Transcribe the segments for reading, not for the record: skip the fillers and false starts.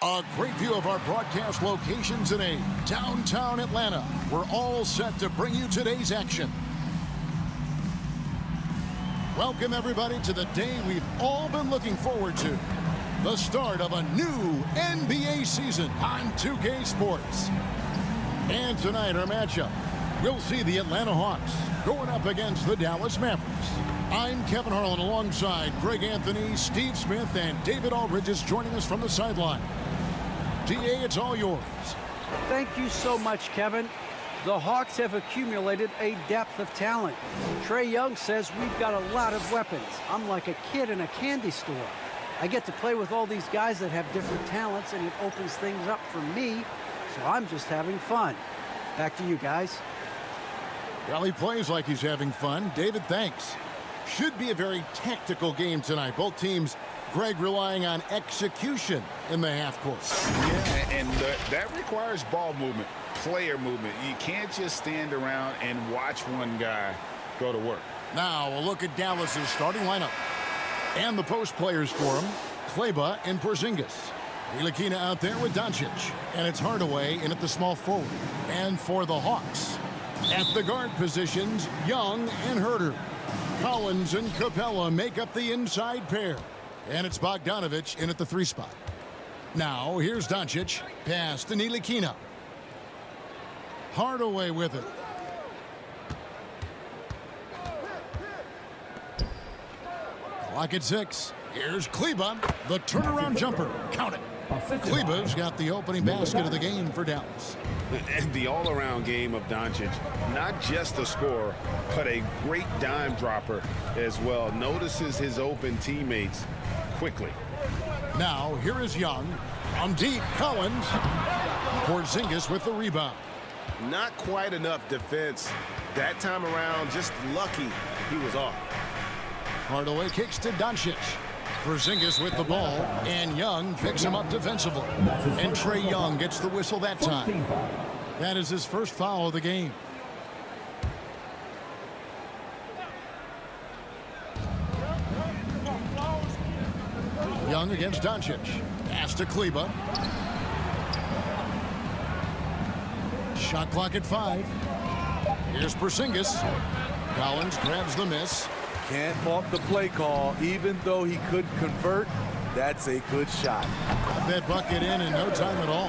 A great view of our broadcast locations in downtown Atlanta. We're all set to bring you today's action. Welcome, everybody, to the day we've all been looking forward to. The start of a new NBA season on 2K Sports. And tonight, our matchup, we'll see the Atlanta Hawks going up against the Dallas Mavericks. I'm Kevin Harlan alongside Greg Anthony, Steve Smith, and David Aldridge is joining us from the sideline. DA, it's all yours. Thank you so much, Kevin. The Hawks have accumulated a depth of talent. Trae Young says we've got a lot of weapons. I'm like a kid in a candy store. I get to play with all these guys that have different talents, and it opens things up for me, so I'm just having fun. Back to you guys. Well, he plays like he's having fun. David, thanks. Should be a very tactical game tonight. Both teams, Greg, relying on execution in the half court. Yeah, and that requires ball movement, player movement. You can't just stand around and watch one guy go to work. Now we'll look at Dallas's starting lineup. And the post players for him, Kleber and Porzingis. Ntilikina out there with Doncic. And it's Hardaway in at the small forward. And for the Hawks, at the guard positions, Young and Herter. Collins and Capella make up the inside pair. And it's Bogdanovic in at the 3 spot. Now, here's Doncic. Pass to Ntilikina. Hardaway with it. Clock at 6. Here's Kleber. The turnaround jumper. Count it. Kleber's got the opening basket of the game for Dallas. And the all-around game of Doncic, not just a scorer, but a great dime dropper as well. Notices his open teammates quickly. Now, here is Young. From deep, Collins. Porzingis with the rebound. Not quite enough defense that time around. Just lucky he was off. Hardaway kicks to Doncic. Porzingis with the ball, and Young picks him up defensively. And Trae Young gets the whistle that time. That is his first foul of the game. Young against Doncic. Pass to Kleber. Shot clock at 5. Here's Porzingis. Collins grabs the miss. Can't fault the play call. Even though he couldn't convert, that's a good shot. Got that bucket in no time at all.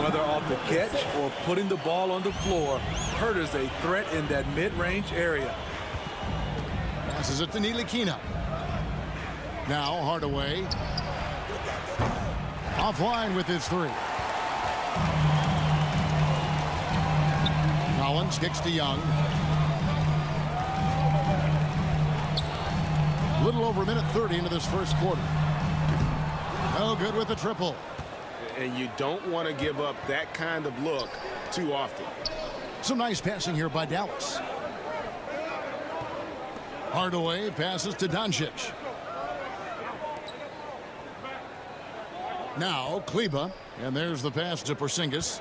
Whether off the catch or putting the ball on the floor, Herter's a threat in that mid-range area. Passes it to Ntilikina. Now Hardaway. Offline with his 3. Collins kicks to Young. A little over a minute 30 into this first quarter. No good with the triple. And you don't want to give up that kind of look too often. Some nice passing here by Dallas. Hardaway passes to Doncic. Now Kleber, and there's the pass to Porzingis.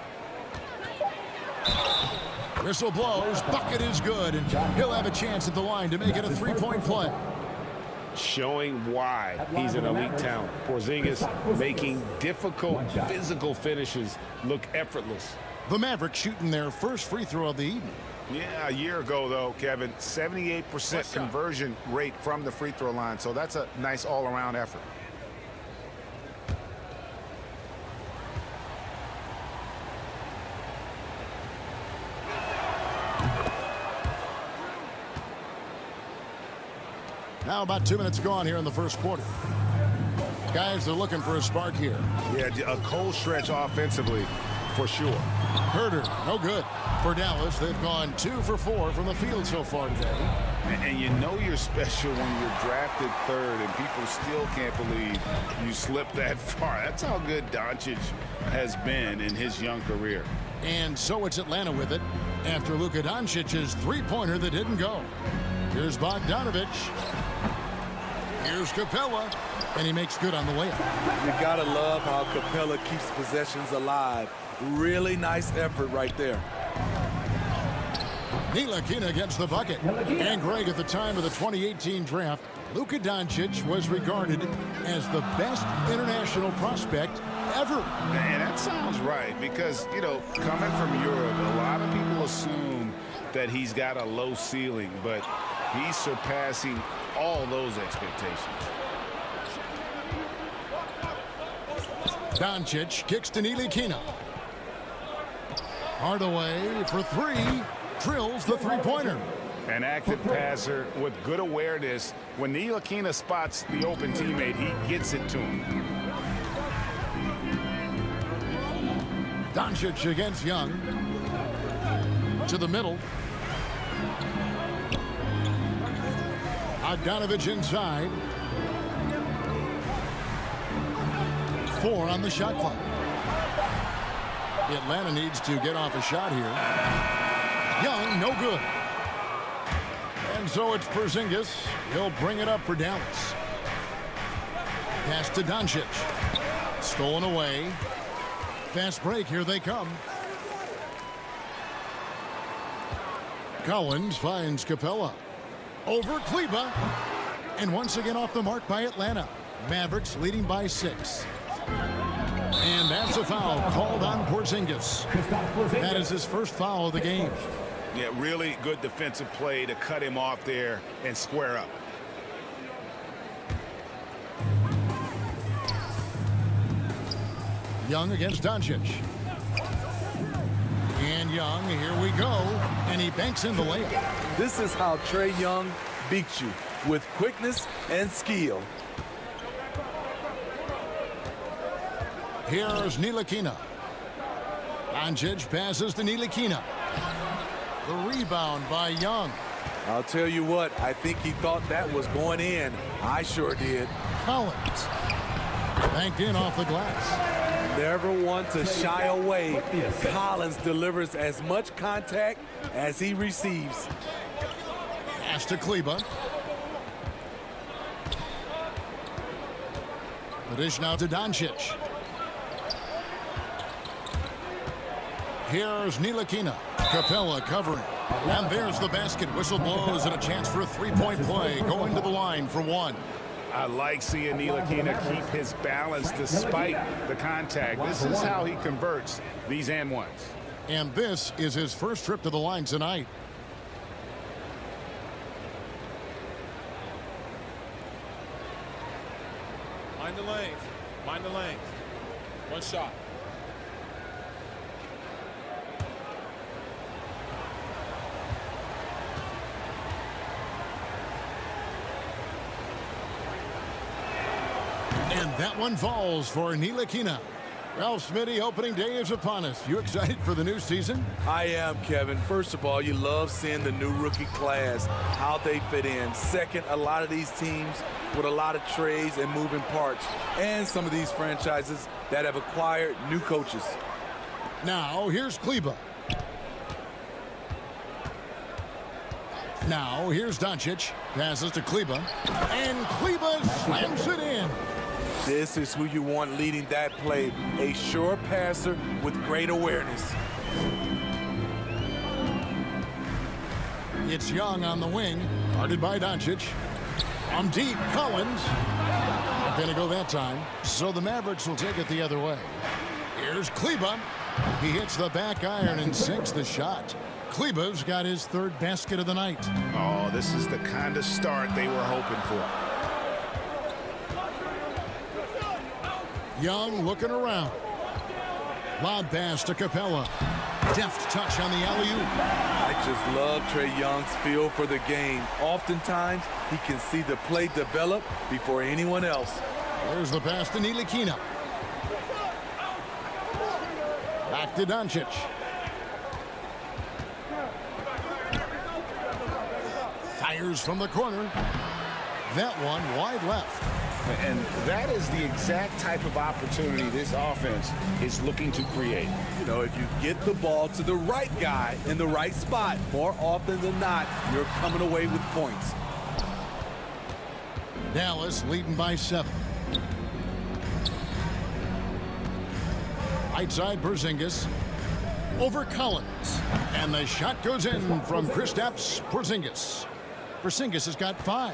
Whistle blows, bucket is good, and he'll have a chance at the line to make it a 3-point play. Showing why he's an elite talent. Porzingis making difficult physical finishes look effortless. The Mavericks shooting their first free throw of the evening. Yeah, a year ago, though, Kevin, 78% conversion rate from the free throw line. So that's a nice all-around effort. Now about 2 minutes gone here in the first quarter. Guys, they're looking for a spark here. Yeah, a cold stretch offensively, for sure. Herter, no good. For Dallas, they've gone 2 for 4 from the field so far today. And you know you're special when you're drafted 3rd and people still can't believe you slipped that far. That's how good Doncic has been in his young career. And so it's Atlanta with it after Luka Doncic's 3-pointer that didn't go. Here's Bogdanovic. Here's Capella, and he makes good on the layup. You gotta love how Capella keeps possessions alive. Really nice effort right there. Ntilikina gets the bucket. And Greg, at the time of the 2018 draft, Luka Doncic was regarded as the best international prospect ever. And that sounds right because, you know, coming from Europe, a lot of people assume that he's got a low ceiling, but he's surpassing all those expectations. Doncic kicks to Ntilikina. Hardaway for three. Drills the three-pointer. An active passer with good awareness. When Ntilikina spots the open teammate, he gets it to him. Doncic against Young. To the middle. Bogdanovich inside. 4 on the shot clock. Atlanta needs to get off a shot here. Young, no good. And so it's Porzingis. He'll bring it up for Dallas. Pass to Doncic. Stolen away. Fast break, here they come. Collins finds Capella. Over Kleber. And once again off the mark by Atlanta. Mavericks leading by 6. And that's a foul called on Porzingis. That is his first foul of the game. Yeah, really good defensive play to cut him off there and square up. Young against Doncic. And Young, here we go. And he banks in the layup. This is how Trae Young beats you, with quickness and skill. Here's Ntilikina. Doncic passes to Ntilikina. The rebound by Young. I'll tell you what, I think he thought that was going in. I sure did. Collins. Banked in off the glass. Never want to shy away. Collins delivers as much contact as he receives. Pass to Kleber. The dish now to Doncic. Here's Ntilikina. Capella covering. And there's the basket. Whistle blows and a chance for a three-point play. Going to the line for one. I like seeing Ntilikina keep his balance despite the contact. This is how he converts these and ones. And this is his first trip to the line tonight. Mind the lanes. Mind the lanes. One shot. And that one falls for Ntilikina. Ralph Smitty, opening day is upon us. You excited for the new season? I am, Kevin. First of all, you love seeing the new rookie class, how they fit in. Second, a lot of these teams with a lot of trades and moving parts. And some of these franchises that have acquired new coaches. Now, here's Kleber. Now, here's Doncic. Passes to Kleber. And Kleber slams it in. This is who you want leading that play. A sure passer with great awareness. It's Young on the wing. Guarded by Doncic. From deep, Collins. Not going to go that time. So the Mavericks will take it the other way. Here's Kleber. He hits the back iron and sinks the shot. Kleber's got his third basket of the night. Oh, this is the kind of start they were hoping for. Young looking around. Lob pass to Capella. Deft touch on the alley-oop. I just love Trae Young's feel for the game. Oftentimes, he can see the play develop before anyone else. There's the pass to Ntilikina. Back to Doncic. Fires from the corner. That one wide left. And that is the exact type of opportunity this offense is looking to create. You know, if you get the ball to the right guy in the right spot, more often than not, you're coming away with points. Dallas leading by 7. Right side Porzingis. Over Collins. And the shot goes in from Kristaps Porzingis. Porzingis has got 5.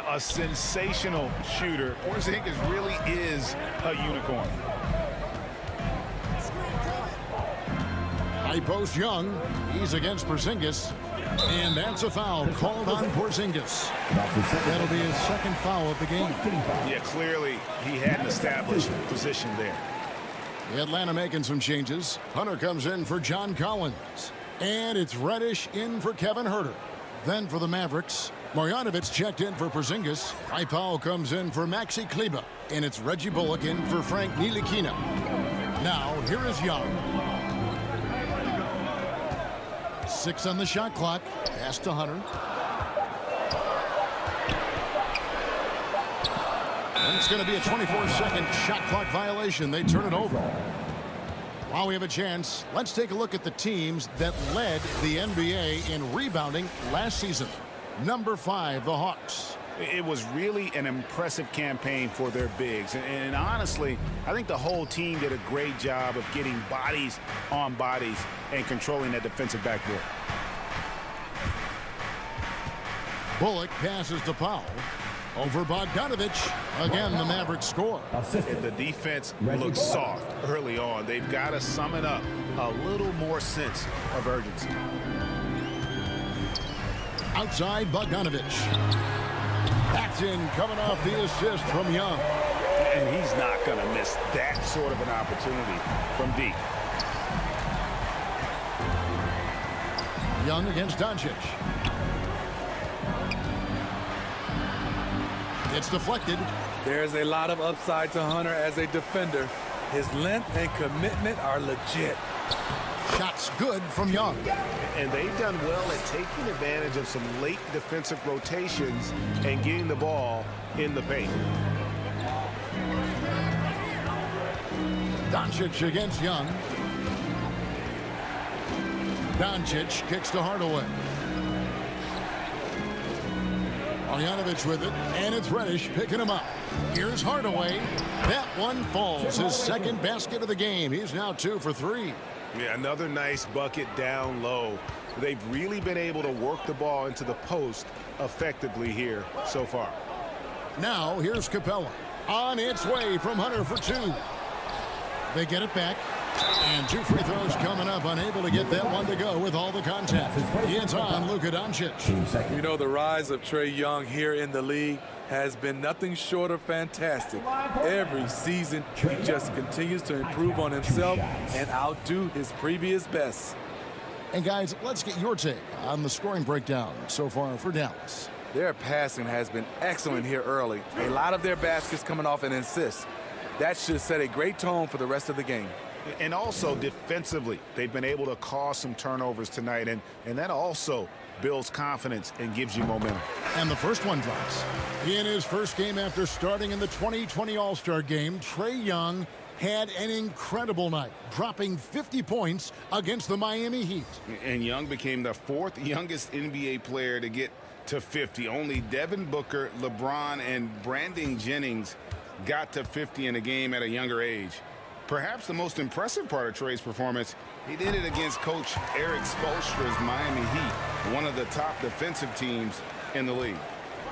A sensational shooter. Porzingis really is a unicorn. High post Young. He's against Porzingis. And that's a foul called on Porzingis. That'll be his second foul of the game. Yeah, clearly he had an established position there. Atlanta making some changes. Hunter comes in for John Collins. And it's Reddish in for Kevin Huerter. Then for the Mavericks, Marjanovic checked in for Porzingis. Powell comes in for Maxi Kleber. And it's Reggie Bullock in for Frank Ntilikina. Now, here is Young. 6 on the shot clock. Pass to Hunter. And it's going to be a 24-second shot clock violation. They turn it over. While we have a chance, let's take a look at the teams that led the NBA in rebounding last season. Number 5, the Hawks. It was really an impressive campaign for their bigs. And honestly, I think the whole team did a great job of getting bodies on bodies and controlling that defensive backboard. Bullock passes to Powell. Over Bogdanovic. Again, the Mavericks score. The defense looks soft early on. They've got to sum it up a little more sense of urgency. Outside, Bogdanovic. Paxson coming off the assist from Young. And he's not going to miss that sort of an opportunity from deep. Young against Doncic. It's deflected. There's a lot of upside to Hunter as a defender. His length and commitment are legit. Shots good from Young. And they've done well at taking advantage of some late defensive rotations and getting the ball in the paint. Doncic against Young. Doncic kicks to Hardaway. Marjanovic with it, and it's Reddish picking him up. Here's Hardaway. That one falls. His second basket of the game. He's now 2 for 3. Yeah, another nice bucket down low. They've really been able to work the ball into the post effectively here so far. Now, here's Capella. On its way from Hunter for 2. They get it back. And 2 free throws coming up. Unable to get that one to go with all the contact. It's on Luka Doncic. You know, the rise of Trae Young here in the league has been nothing short of fantastic. Every season, he just continues to improve on himself and outdo his previous best. And guys, let's get your take on the scoring breakdown so far for Dallas. Their passing has been excellent here early. A lot of their baskets coming off an assist. That should set a great tone for the rest of the game. And also defensively, they've been able to cause some turnovers tonight, and that also builds confidence and gives you momentum. And the first one drops. In his first game after starting in the 2020 All-Star game, Trae Young had an incredible night, dropping 50 points against the Miami Heat. And Young became the 4th youngest NBA player to get to 50. Only Devin Booker, LeBron, and Brandon Jennings got to 50 in a game at a younger age. Perhaps the most impressive part of Trae's performance, he did it against Coach Eric Spoelstra's Miami Heat, one of the top defensive teams in the league.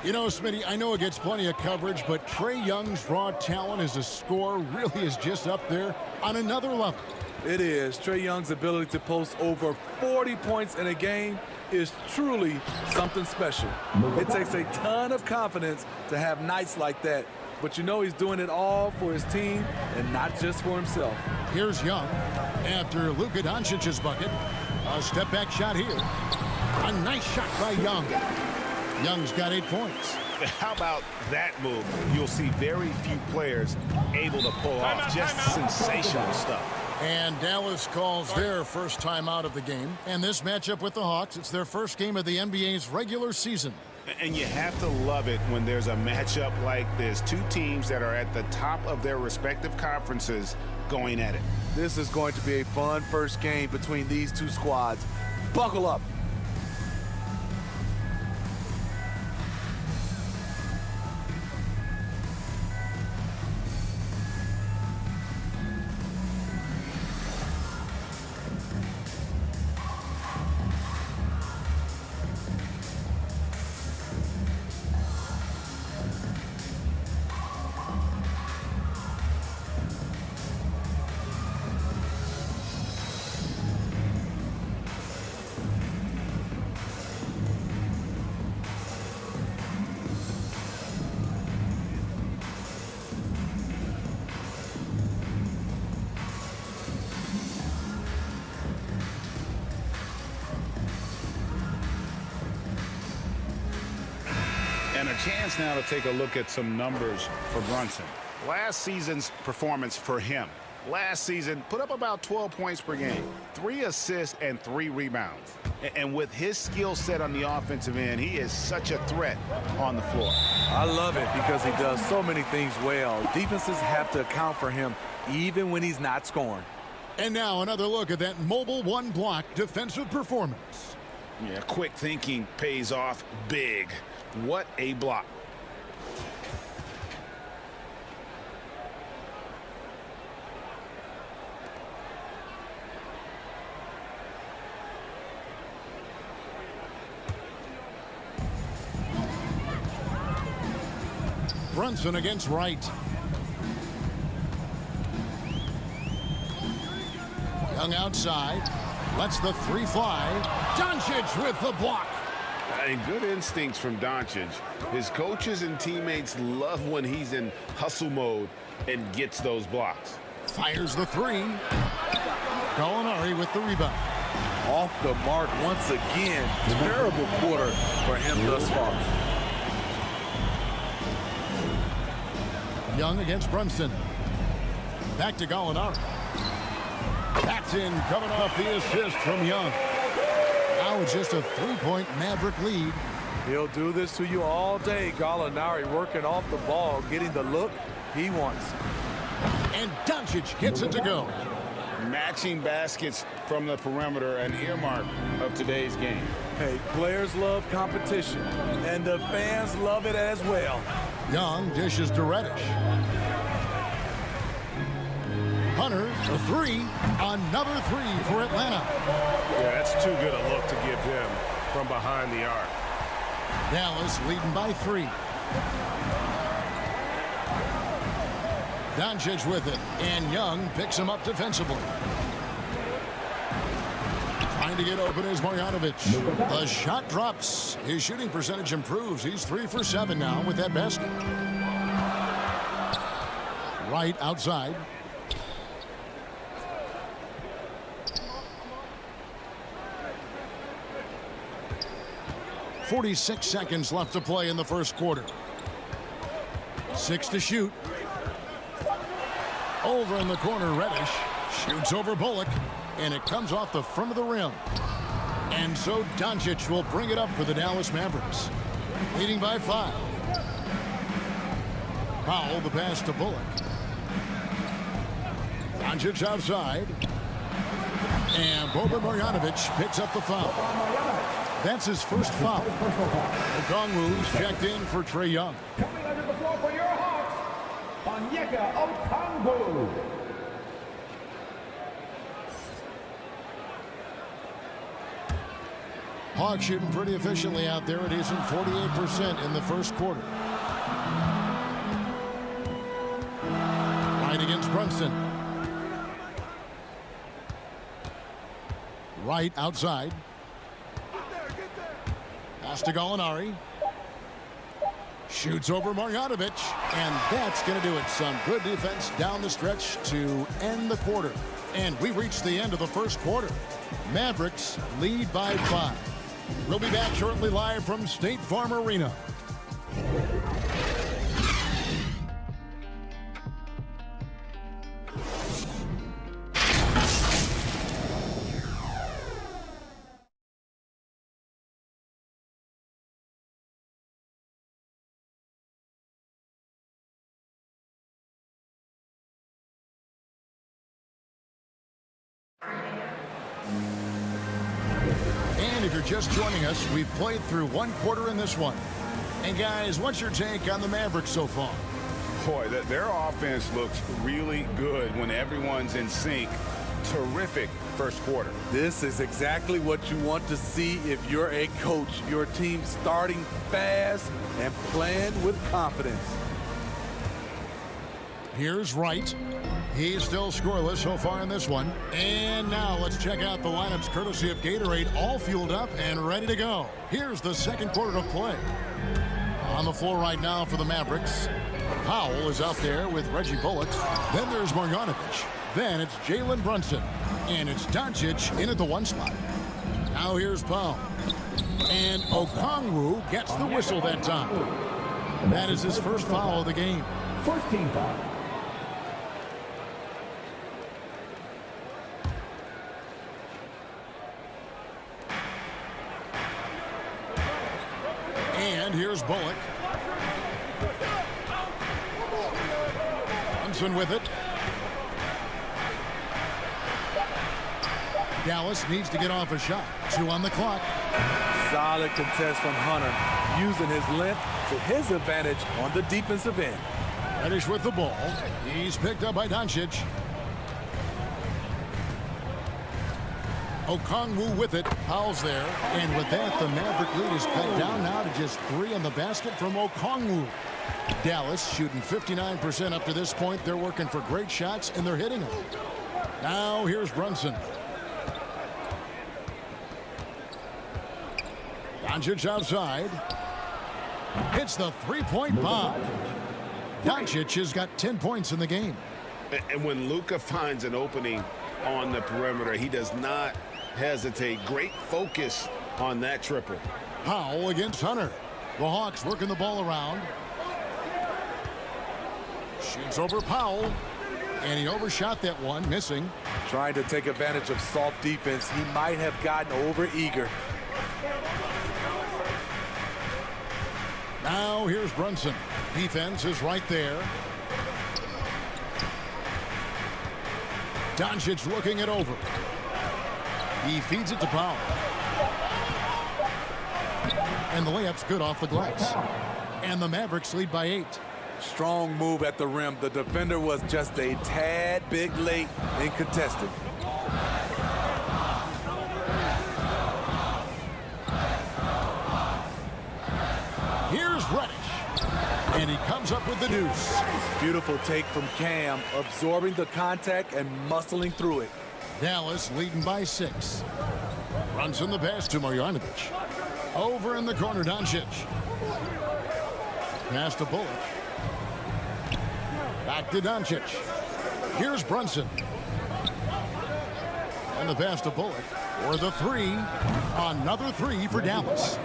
You know, Smitty, I know it gets plenty of coverage, but Trae Young's raw talent as a scorer really is just up there on another level. It is. Trae Young's ability to post over 40 points in a game is truly something special. It takes a ton of confidence to have nights like that. But you know he's doing it all for his team and not just for himself. Here's Young after Luka Doncic's bucket. A step-back shot here. A nice shot by Young. Young's got 8 points. How about that move? You'll see very few players able to pull off just sensational stuff. And Dallas calls their first time out of the game. And this matchup with the Hawks, it's their first game of the NBA's regular season. And you have to love it when there's a matchup like this. 2 teams that are at the top of their respective conferences going at it. This is going to be a fun first game between these 2 squads. Buckle up. Chance now to take a look at some numbers for Brunson. Last season's performance for him. Last season, put up about 12 points per game, 3 assists and 3 rebounds. And with his skill set on the offensive end, he is such a threat on the floor. I love it because he does so many things well. Defenses have to account for him even when he's not scoring. And now another look at that mobile one-block defensive performance. Yeah, quick thinking pays off big. What a block. Brunson against Wright. Young outside. Lets the three fly. Doncic with the block. Good instincts from Doncic. His coaches and teammates love when he's in hustle mode and gets those blocks. Fires the three. Gallinari with the rebound. Off the mark once again. Terrible quarter for him thus far. Young against Brunson. Back to Gallinari. That's in, coming off the assist from Young. Now it's just a three-point Maverick lead. He'll do this to you all day. Gallinari working off the ball, getting the look he wants. And Doncic gets it to go. Matching baskets from the perimeter, an earmark of today's game. Hey, players love competition, and the fans love it as well. Young dishes to Reddish. Hunter, a three. Another three for Atlanta. Yeah, that's too good a look to give him from behind the arc. Dallas leading by 3. Doncic with it, and Young picks him up defensively. Trying to get open is Marjanovic. The shot drops. His shooting percentage improves. He's 3 for 7 now with that basket. Right outside. .46 seconds left to play in the first quarter. 6 to shoot. Over in the corner, Reddish shoots over Bullock, and it comes off the front of the rim. And so Doncic will bring it up for the Dallas Mavericks, leading by 5. Powell, the pass to Bullock. Doncic outside. And Boban Marjanovic picks up the foul. That's his first foul. Okongwu's checked in for Trae Young. Coming under the floor for your Hawks, Onyeka Okongwu. Hawks shooting pretty efficiently out there. It isn't 48% in the first quarter. Right against Brunson. Right outside. Pass to Gallinari. Shoots over Marjanovic, and that's going to do it. Some good defense down the stretch to end the quarter. And we've reached the end of the first quarter. Mavericks lead by 5. We'll be back shortly live from State Farm Arena. And if you're just joining us, we've played through one quarter in this one. And guys, what's your take on the Mavericks so far? Boy, their offense looks really good when everyone's in sync. Terrific first quarter. This is exactly what you want to see if you're a coach. Your team starting fast and playing with confidence. Here's Wright. He's still scoreless so far in this one. And now let's check out the lineups courtesy of Gatorade, all fueled up and ready to go. Here's the second quarter of play. On the floor right now for the Mavericks, Powell is out there with Reggie Bullock. Then there's Marjanovic. Then it's Jalen Brunson. And it's Doncic in at the 1 spot. Now here's Powell. And Okongwu gets the whistle that time. That is his first foul of the game. First team foul. And here's Bullock. Thompson with it. Dallas needs to get off a shot. 2 on the clock. Solid contest from Hunter, using his length to his advantage on the defensive end. Reddish with the ball. He's picked up by Doncic. Okongwu with it. Powell's there. And with that, the Maverick lead is cut down now to just 3 on the basket from Okongwu. Dallas shooting 59% up to this point. They're working for great shots, and they're hitting them. Now here's Brunson. Doncic outside. Hits the three-point bomb. Doncic has got 10 points in the game. And when Luka finds an opening on the perimeter, he does not hesitate. Great focus on that triple. Powell against Hunter. The Hawks working the ball around. Shoots over Powell. And he overshot that one, missing. Trying to take advantage of soft defense. He might have gotten over-eager. Now here's Brunson. Defense is right there. Doncic looking it over. He feeds it to Powell. And the layup's good off the glass. And the Mavericks lead by 8. Strong move at the rim. The defender was just a tad bit late in contesting. Here's Reddish. And he comes up with the deuce. Beautiful take from Cam, absorbing the contact and muscling through it. Dallas leading by 6. Runs in the pass to Marjanovic. Over in the corner, Doncic. Pass to Bullock. Back to Doncic. Here's Brunson. And the pass to Bullock. For the 3. Another 3 for Dallas.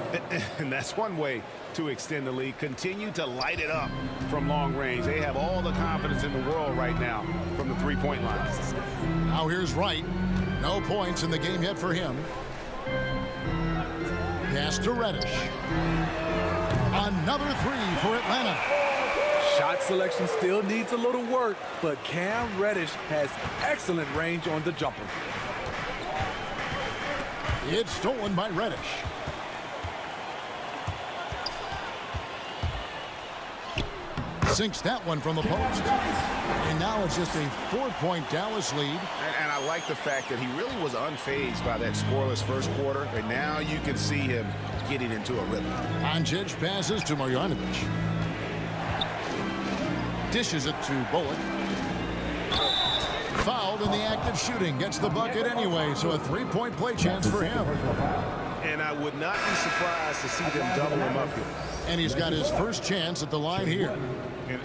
And that's one way to extend the lead. Continue to light it up from long range. They have all the confidence in the world right now from the three-point line. Now here's Wright. No points in the game yet for him. Pass to Reddish. Another 3 for Atlanta. Shot selection still needs a little work, but Cam Reddish has excellent range on the jumper. It's stolen by Reddish. Sinks that one from the post. And now it's just a 4-point Dallas lead. And I like the fact that he really was unfazed by that scoreless first quarter. And now you can see him getting into a rhythm. Doncic passes to Marjanovic. Dishes it to Bullock. Fouled in the act of shooting. Gets the bucket anyway, so a 3-point play chance for him. And I would not be surprised to see them double him up here. And he's got his first chance at the line here.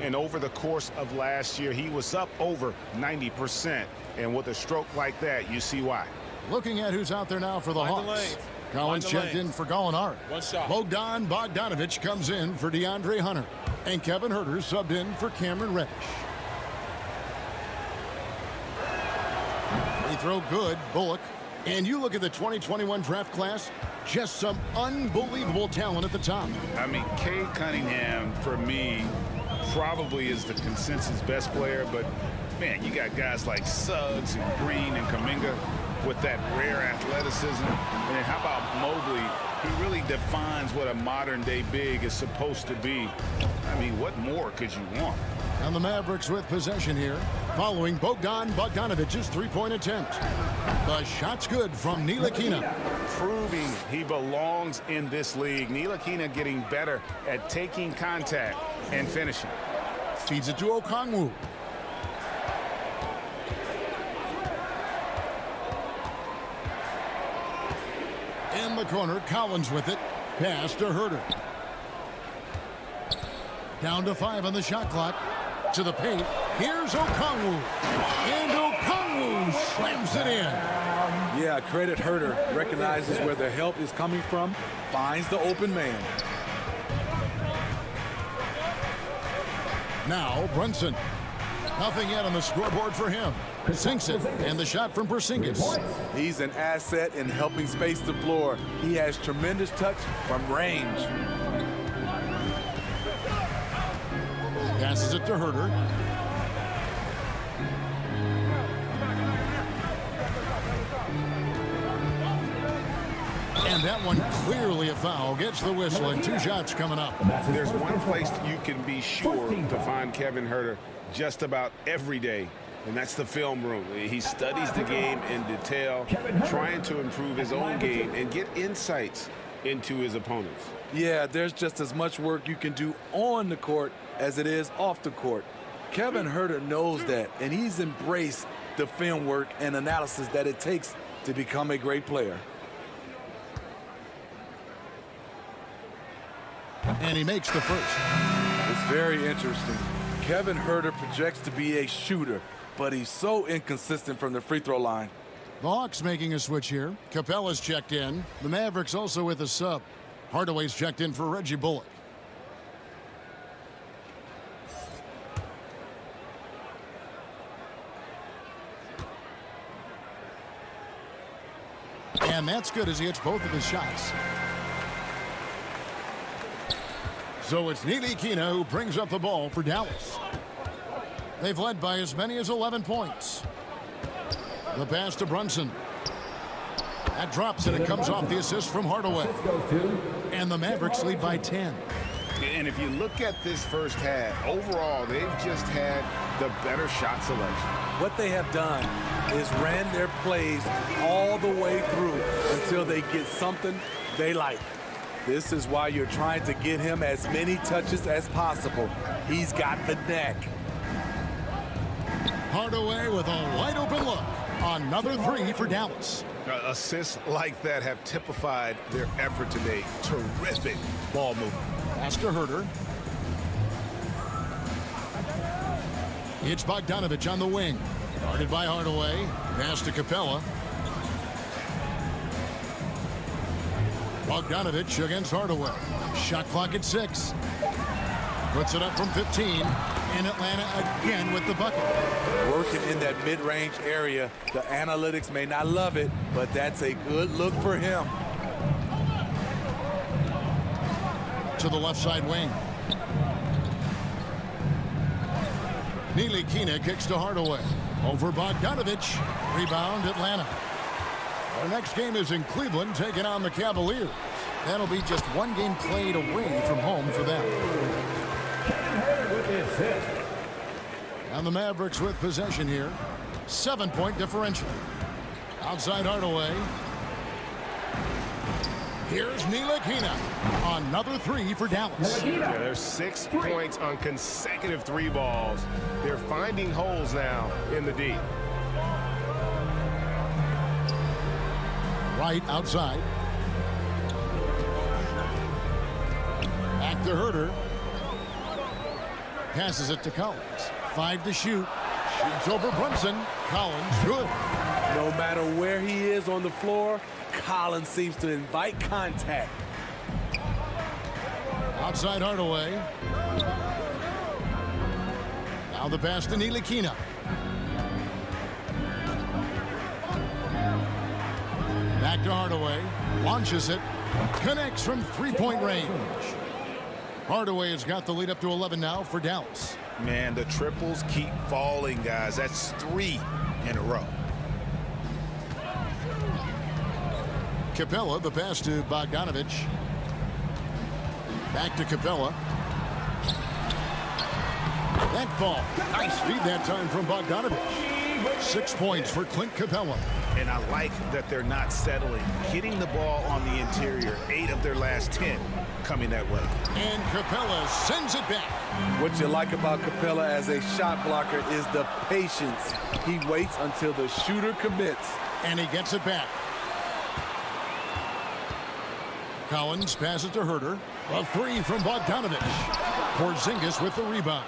And over the course of last year, he was up over 90%. And with a stroke like that, you see why. Looking at who's out there now for the Find the Hawks. lanes. Collins Find the checked in lanes. for Gallinari. One shot. Bogdanovich comes in for DeAndre Hunter. And Kevin Huerter subbed in for Cameron Reddish. They throw good, Bullock. And you look at the 2021 draft class, just some unbelievable talent at the top. I mean, Cade Cunningham, for me, probably is the consensus best player. But, man, you got guys like Suggs and Green and Kuminga with that rare athleticism. And how about Mobley? He really defines what a modern-day big is supposed to be. I mean, what more could you want? And the Mavericks with possession here, following Bogdanovic's three-point attempt. The shot's good from Ntilikina. Proving he belongs in this league. Ntilikina getting better at taking contact and finishing. Feeds it to Okongwu. In the corner, Collins with it. Pass to Huerter. Down to 5 on the shot clock. To the paint. Here's Okongwu. And Okongwu slams it in. Yeah, credit Huerter. Recognizes where the help is coming from. Finds the open man. Now Brunson. Nothing yet on the scoreboard for him. Sinks it, and the shot from Porzingis. He's an asset in helping space the floor. He has tremendous touch from range. Passes it to Herter. And that one clearly a foul. Gets the whistle, and 2 shots coming up. There's one place you can be sure to find Kevin Herter just about every day, and that's the film room. He studies the game in detail, trying to improve his own game and get insights into his opponents. Yeah, there's just as much work you can do on the court as it is off the court. Kevin Herter knows that, and he's embraced the film work and analysis that it takes to become a great player. And he makes the first. It's very interesting. Kevin Herter projects to be a shooter, but he's so inconsistent from the free throw line. The Hawks making a switch here. Capella's checked in. The Mavericks also with a sub. Hardaway's checked in for Reggie Bullock. And that's good as he hits both of his shots. So it's Ntilikina who brings up the ball for Dallas. They've led by as many as 11 points. The pass to Brunson. That drops and it comes off the assist from Hardaway. And the Mavericks lead by 10. And if you look at this first half, overall, they've just had the better shot selection. What they have done is ran their plays all the way through until they get something they like. This is why you're trying to get him as many touches as possible. He's got the neck. Hardaway with a wide open look. Another 3 for Dallas. Assists like that have typified their effort today. Terrific ball movement. Pass to Herter. It's Bogdanovich on the wing. Guarded by Hardaway. Pass to Capella. Bogdanovich against Hardaway. Shot clock at 6. Puts it up from 15. And Atlanta again with the bucket. Working in that mid-range area. The analytics may not love it, but that's a good look for him. To the left side wing. Ntilikina kicks to Hardaway. Over Bogdanovich. Rebound Atlanta. Our next game is in Cleveland, taking on the Cavaliers. That'll be just 1 game played away from home for them. And the Mavericks with possession here. 7-point differential. Outside Hardaway. Here's Ntilikina. Another 3 for Dallas. Yeah, there's 6 points on consecutive 3 balls. They're finding holes now in the D. Right outside. Back to Herter. Passes it to Collins. 5 to shoot. Shoots over Brunson. Collins good. No matter where he is on the floor, Collins seems to invite contact. Outside Hardaway. Now the pass to Ntilikina. Back to Hardaway. Launches it. Connects from 3-point range. Hardaway has got the lead up to 11 now for Dallas. Man, the triples keep falling, guys. That's 3 in a row. Capella, the pass to Bogdanovich. Back to Capella. That ball. Nice feed that time from Bogdanovich. 6 points for Clint Capella. And I like that they're not settling. Hitting the ball on the interior. 8 of their last 10 coming that way. And Capella sends it back. What you like about Capella as a shot blocker is the patience. He waits until the shooter commits. And he gets it back. Collins passes to Herter. A 3 from Bogdanovich. Porzingis with the rebound.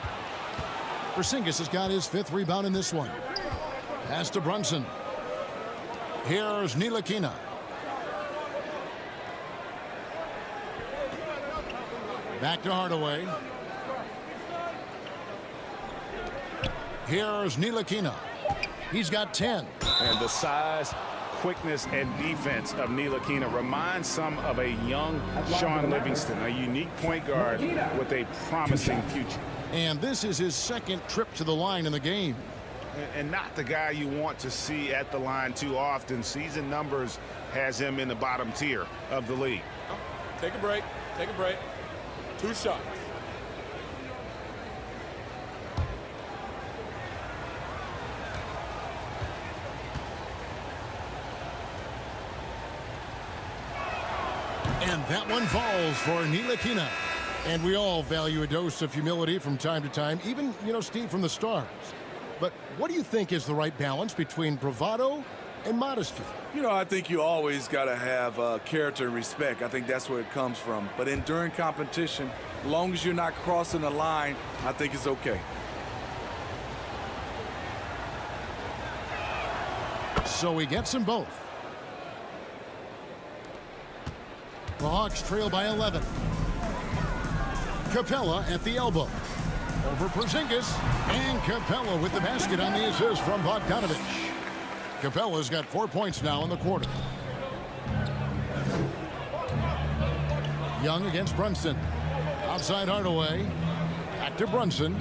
Porzingis has got his 5th rebound in this one. Pass to Brunson. Here's Ntilikina. Back to Hardaway. Here's Ntilikina. He's got 10. And the size, quickness, and defense of Ntilikina reminds some of a young Sean Livingston, a unique point guard with a promising future. And this is his second trip to the line in the game. And not the guy you want to see at the line too often. Season numbers has him in the bottom tier of the league. Take a break. Take a break. 2 shots. And that one falls for Ntilikina. And we all value a dose of humility from time to time, even, Steve, from the stars. But what do you think is the right balance between bravado and modesty? I think you always got to have character and respect. I think that's where it comes from. But during competition, as long as you're not crossing the line, I think it's okay. So he gets them both. The Hawks trail by 11. Capella at the elbow. Over Porzingis. And Capella with the basket on the assist from Bogdanovic. Capella's got 4 points now in the quarter. Young against Brunson. Outside Hardaway. Back to Brunson.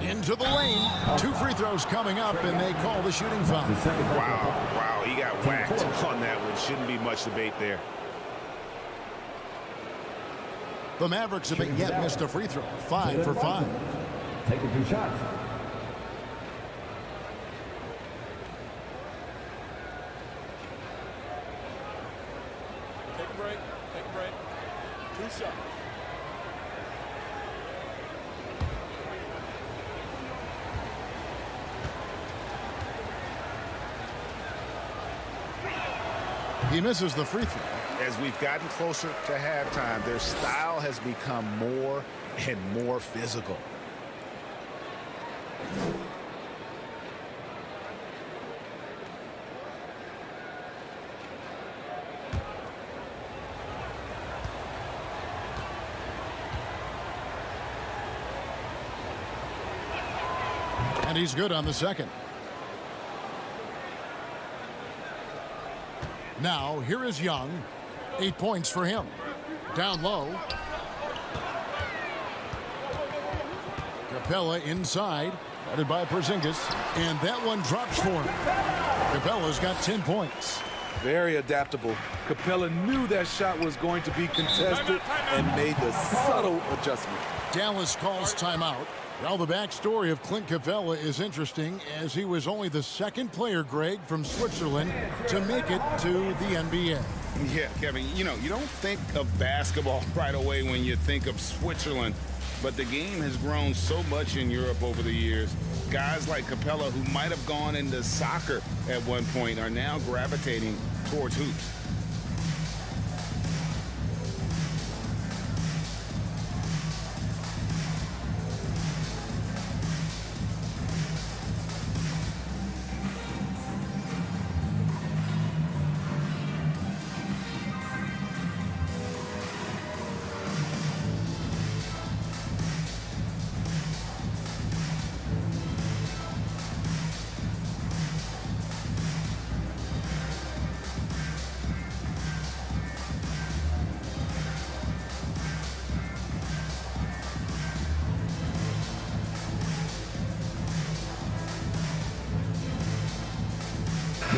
Into the lane. 2 free throws coming up, and they call the shooting foul. Wow, he got whacked on that one. Shouldn't be much debate there. The Mavericks haven't yet missed a free throw. 5 for 5. Taking 2 shots. Take a break. Take a break. 2 shots. He misses the free throw. As we've gotten closer to halftime, their style has become more and more physical. And he's good on the second. Now, here is Young. 8 points for him. Down low. Capella inside. Guarded by Porzingis. And that one drops for him. Capella's got 10 points. Very adaptable. Capella knew that shot was going to be contested and made the subtle adjustment. Dallas calls timeout. Well, the backstory of Clint Capella is interesting, as he was only the second player, Greg, from Switzerland to make it to the NBA. Yeah, Kevin, you don't think of basketball right away when you think of Switzerland, but the game has grown so much in Europe over the years. Guys like Capella, who might have gone into soccer at one point, are now gravitating towards hoops.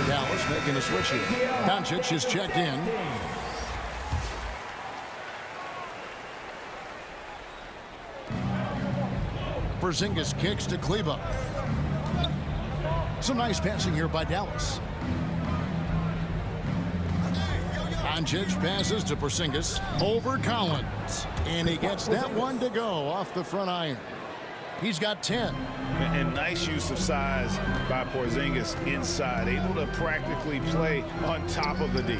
Dallas making a switch here. Doncic is checked in. Porzingis kicks to Kleber. Some nice passing here by Dallas. Doncic passes to Porzingis over Collins. And he gets that one to go off the front iron. He's got 10. And nice use of size by Porzingis inside, able to practically play on top of the D.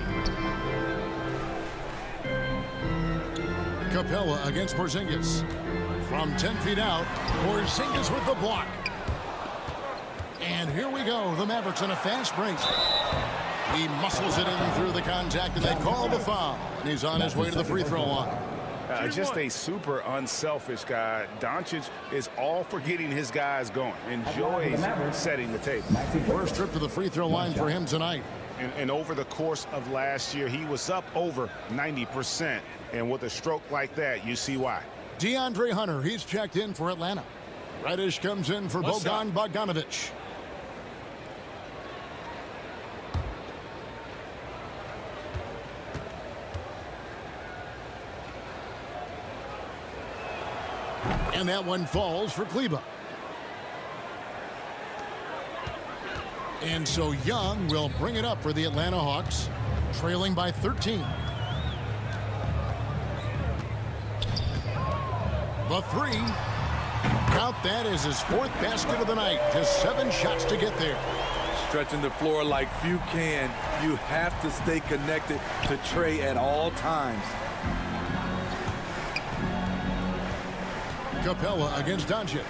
Capella against Porzingis. From 10 feet out, Porzingis with the block. And here we go. The Mavericks on a fast break. He muscles it in through the contact, and they call the foul. And he's on his way to the free throw line. Just a super unselfish guy. Doncic is all for getting his guys going. Enjoys setting the table. First trip to the free throw line for him tonight. And over the course of last year, he was up over 90%. And with a stroke like that, you see why. DeAndre Hunter, he's checked in for Atlanta. Reddish comes in for Bogdan Bogdanovic. And that one falls for Kleber. And so Young will bring it up for the Atlanta Hawks, trailing by 13. The three. Count that as his fourth basket of the night. Just 7 shots to get there. Stretching the floor like few can. You have to stay connected to Trey at all times. Capella against Doncic.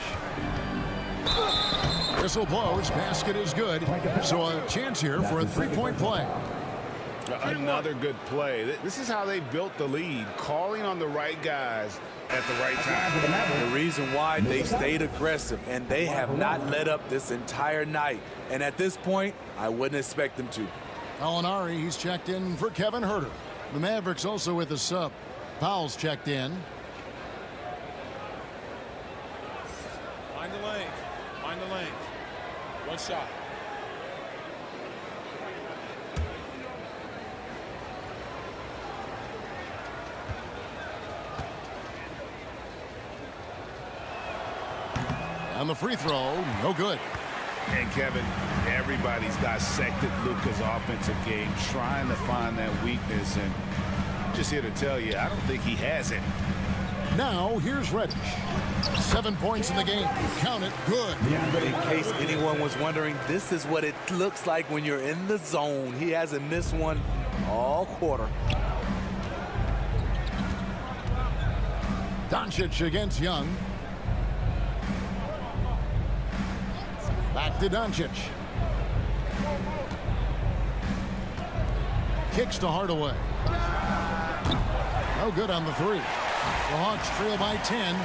Whistle blows. Basket is good. So a chance here for a three-point play. Another good play. This is how they built the lead, calling on the right guys at the right time. The reason why they stayed aggressive, and they have not let up this entire night. And at this point, I wouldn't expect them to. Alinari, he's checked in for Kevin Huerter. The Mavericks also with a sub. Powell's checked in. Find the lanes. Find the lanes. One shot. On the free throw, no good. And Kevin, everybody's dissected Luka's offensive game, trying to find that weakness. And I'm just here to tell you, I don't think he has it. Now, here's Reddish. 7 points in the game. Count it. Good. In case anyone was wondering, this is what it looks like when you're in the zone. He hasn't missed one all quarter. Doncic against Young. Back to Doncic. Kicks to Hardaway. No good on the three. The Hawks trail by 10.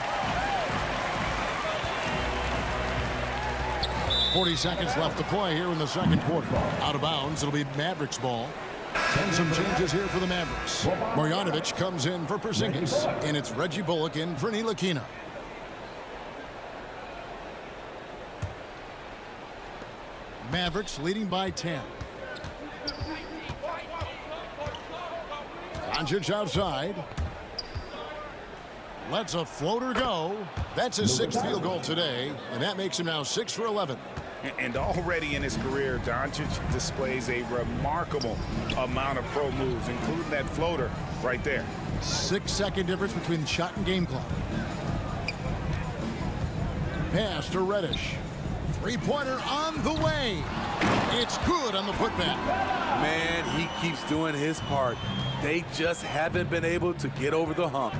40 seconds left to play here in the second quarter. Out of bounds, it'll be Mavericks ball. And some changes here for the Mavericks. Marjanovic comes in for Porzingis, and it's Reggie Bullock in for Ntilikina. Mavericks leading by 10. Doncic outside. Lets a floater go. That's his 6th field goal today, and that makes him now 6 for 11. And already in his career, Doncic displays a remarkable amount of pro moves, including that floater right there. 6-second difference between the shot and game clock. Pass to Reddish. Three-pointer on the way. It's good on the putback. Man, he keeps doing his part. They just haven't been able to get over the hump.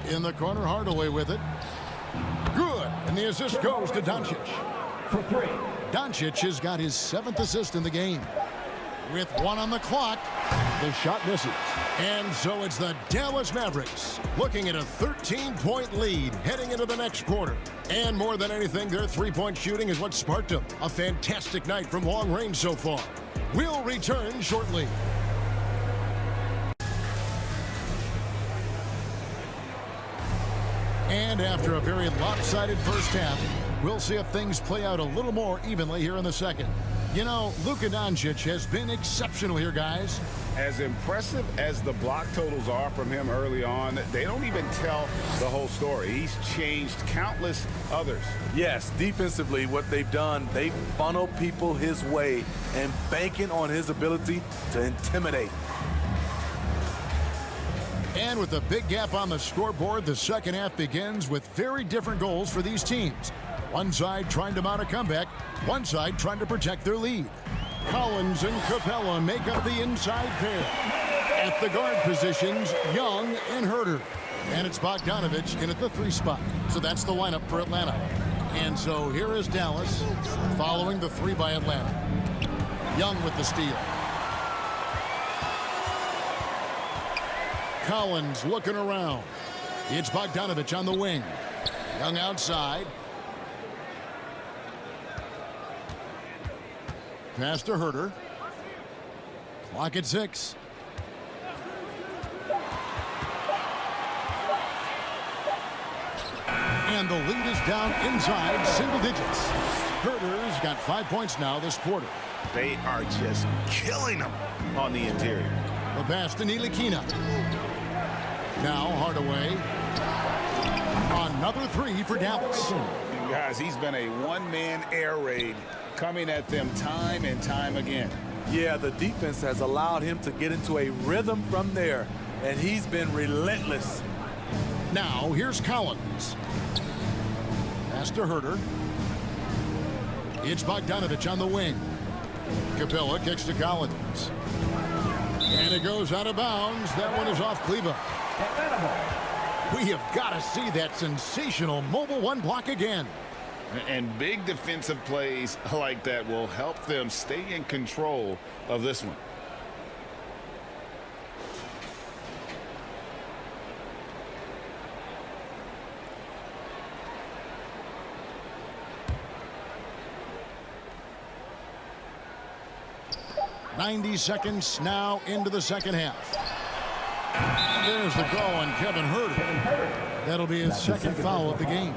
In the corner, Hardaway with it. Good. And the assist goes to Doncic. For 3. Doncic has got his 7th assist in the game. With 1 on the clock, the shot misses. And so it's the Dallas Mavericks looking at a 13-point lead heading into the next quarter. And more than anything, their three-point shooting is what sparked them. A fantastic night from long range so far. We'll return shortly. And after a very lopsided first half, we'll see if things play out a little more evenly here in the second. You know, Luka Doncic has been exceptional here, guys. As impressive as the block totals are from him early on, they don't even tell the whole story. He's changed countless others. Yes, defensively, what they've done, they funnel people his way and banking on his ability to intimidate. And with a big gap on the scoreboard, the second half begins with very different goals for these teams. One side trying to mount a comeback, one side trying to protect their lead. Collins and Capella make up the inside pair. At the guard positions, Young and Huerter. And it's Bogdanovic in at the 3 spot. So that's the lineup for Atlanta. And so here is Dallas following the 3 by Atlanta. Young with the steal. Collins looking around. It's Bogdanovich on the wing. Young outside. Pass to Herter. Clock at 6. And the lead is down inside single digits. Herter's got 5 points now this quarter. They are just killing them on the interior. The pass to Ntilikina. Now Hardaway. Another three for Dallas. Guys, he's been a one-man air raid coming at them time and time again. Yeah, the defense has allowed him to get into a rhythm from there, and he's been relentless. Now here's Collins. Pass to Herter. It's Bogdanovich on the wing. Capella kicks to Collins. And it goes out of bounds. That one is off Kleber. We have got to see that sensational mobile one block again. And big defensive plays like that will help them stay in control of this one. .90 seconds now into the second half. There's the call on Kevin Herter. That'll be his second foul of the game.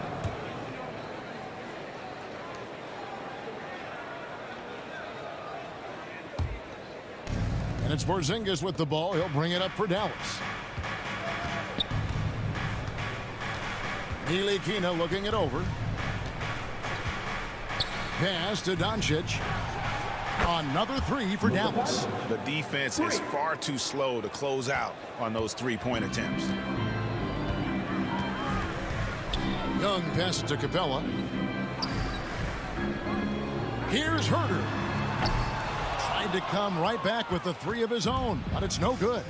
And it's Porzingis with the ball. He'll bring it up for Dallas. Ntilikina looking it over. Pass to Doncic. Another three for Dallas. The defense is far too slow to close out on those three-point attempts. Young pass to Capella. Here's Herter. Tried to come right back with the three of his own, but it's no good.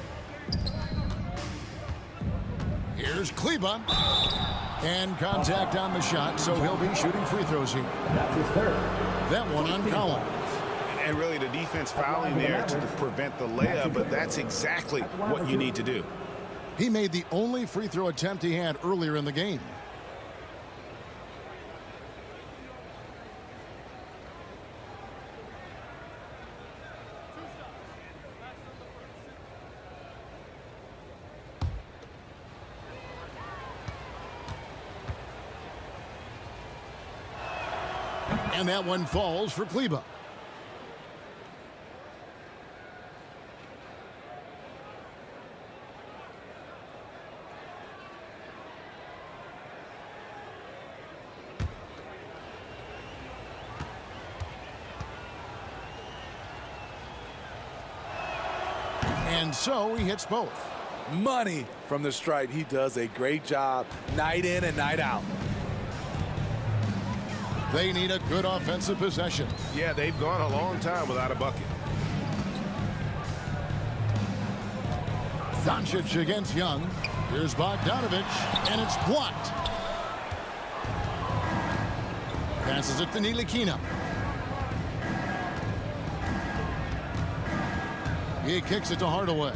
Here's Kleber. And contact on the shot, so he'll be shooting free throws here. That's his third. That one on Collins. And really the defense fouling there to prevent the layup, but that's exactly what you need to do. He made the only free throw attempt he had earlier in the game. And that one falls for Kleber. And so he hits both. Money from the stripe. He does a great job night in and night out. They need a good offensive possession. Yeah, they've gone a long time without a bucket. Doncic against Young. Here's Bogdanovich, and it's blocked. Passes it to Ntilikina. He kicks it to Hardaway.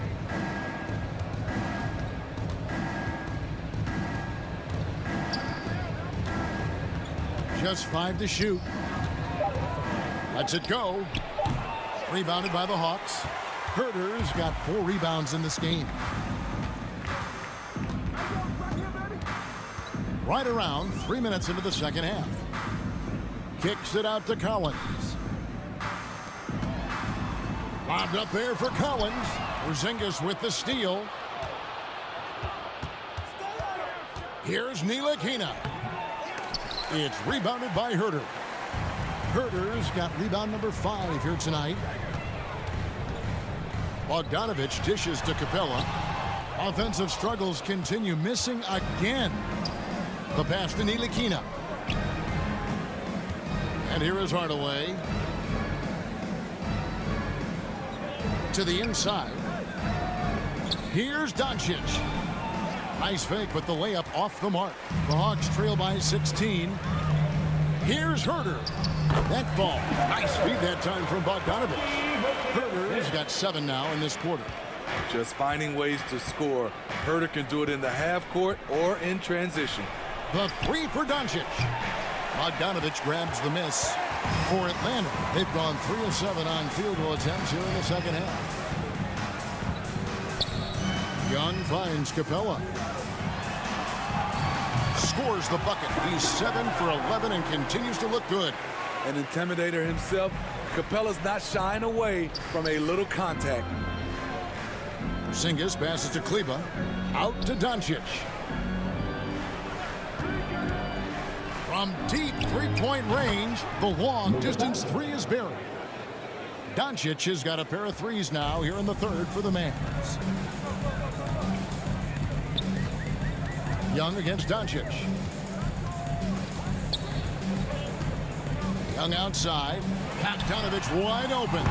Just 5 to shoot. Lets it go. Rebounded by the Hawks. Herter's got 4 rebounds in this game. Right around 3 minutes into the second half. Kicks it out to Collins. Lobbed up there for Collins. Porzingis with the steal. Here's Ntilikina. It's rebounded by Herter. Herter's got rebound number 5 here tonight. Bogdanovich dishes to Capella. Offensive struggles continue, missing again. The pass to Ntilikina. And here is Hardaway. To the inside. Here's Doncic. Nice fake, but the layup off the mark. The Hawks trail by 16. Here's Herter. That ball. Nice feed that time from Bogdanovich. Herter's got 7 now in this quarter. Just finding ways to score. Herder can do it in the half court or in transition. The three for Doncic. Bogdanovich grabs the miss for Atlanta. They've gone 3 of 7 on field goal attempts here in the second half. Young finds Capella. Scores the bucket. He's 7 for 11 and continues to look good. An intimidator himself, Capella's not shying away from a little contact. Porzingis passes to Kleber. Out to Doncic. From deep three-point range, the long-distance three is buried. Doncic has got a pair of threes now here in the third for the Mavs. Young against Doncic. Young outside. Bogdanovich wide open.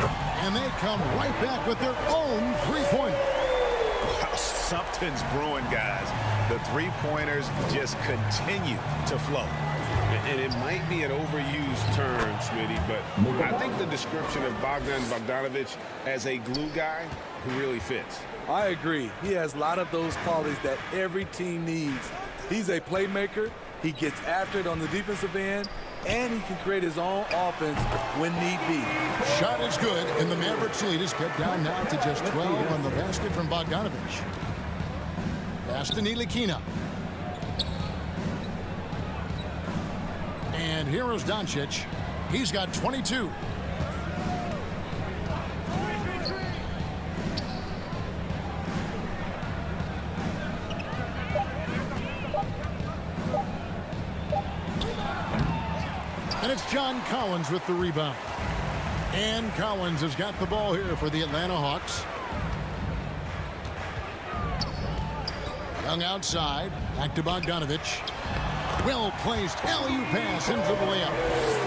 And they come right back with their own three-pointer. Wow, something's brewing, guys. The three-pointers just continue to flow. And it might be an overused term, Smitty, but I think the description of Bogdan Bogdanovich as a glue guy who really fits. I agree. He has a lot of those qualities that every team needs. He's a playmaker. He gets after it on the defensive end, and he can create his own offense when need be. Shot is good, and the Mavericks lead is cut down now to just 12 on the basket from Bogdanovich. Pass to Ntilikina. And here is Doncic. He's got 22. And it's John Collins with the rebound. And Collins has got the ball here for the Atlanta Hawks. Young outside. Back to Bogdanovich. Well-placed alley-oop pass into the layup.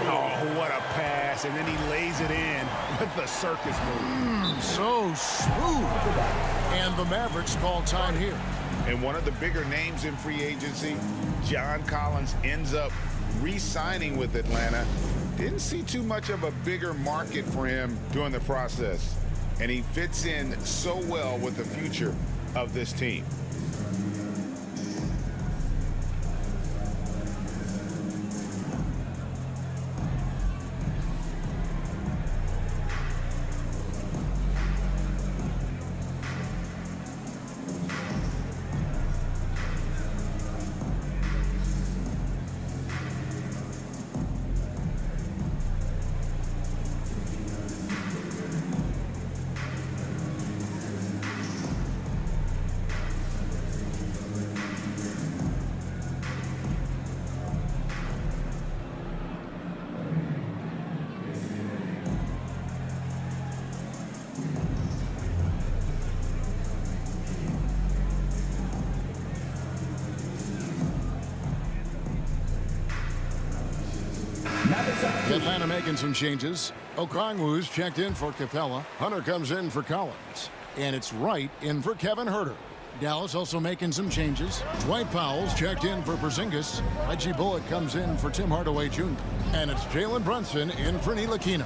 Oh, what a pass. And then he lays it in with the circus move. So smooth. And the Mavericks call time here. And one of the bigger names in free agency, John Collins, ends up re-signing with Atlanta. Didn't see too much of a bigger market for him during the process. And he fits in so well with the future of this team. Atlanta making some changes. Okongwu's checked in for Capella. Hunter comes in for Collins. And it's Wright in for Kevin Herter. Dallas also making some changes. Dwight Powell's checked in for Porzingis. Reggie Bullock comes in for Tim Hardaway Jr. And it's Jalen Brunson in for Ntilikina.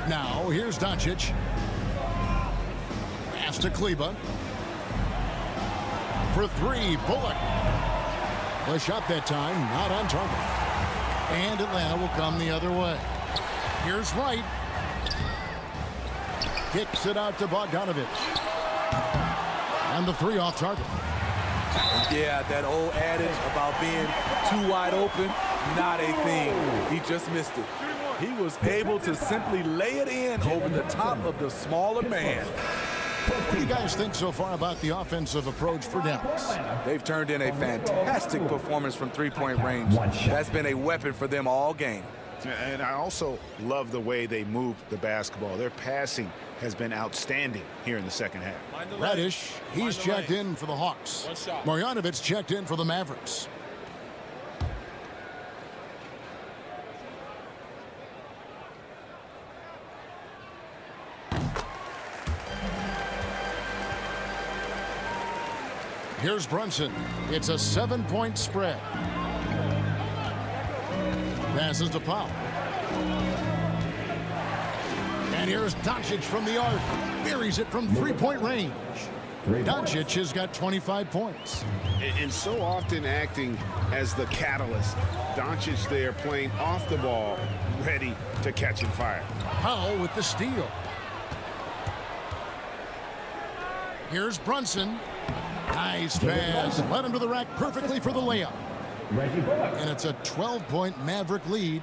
Now, here's Doncic. Pass to Kleber. For three, Bullock. The shot that time, not on target. And Atlanta will come the other way. Here's Wright. Kicks it out to Bogdanovich. And the three off target. Yeah, that old adage about being too wide open, not a thing. He just missed it. He was able to simply lay it in over the top of the smaller man. What do you guys think so far about the offensive approach for Dallas? They've turned in a fantastic performance from three-point range. That's been a weapon for them all game. And I also love the way they move the basketball. Their passing has been outstanding here in the second half. Reddish, he's checked in for the Hawks. Marjanovic checked in for the Mavericks. Here's Brunson. It's a 7-point spread. Passes to Powell. And here's Doncic from the arc. Buries it from three-point range. Doncic has got 25 points. And so often acting as the catalyst. Doncic there playing off the ball, ready to catch and fire. Powell with the steal. Here's Brunson. Nice pass. Led him to the rack perfectly for the layup. And it's a 12-point Maverick lead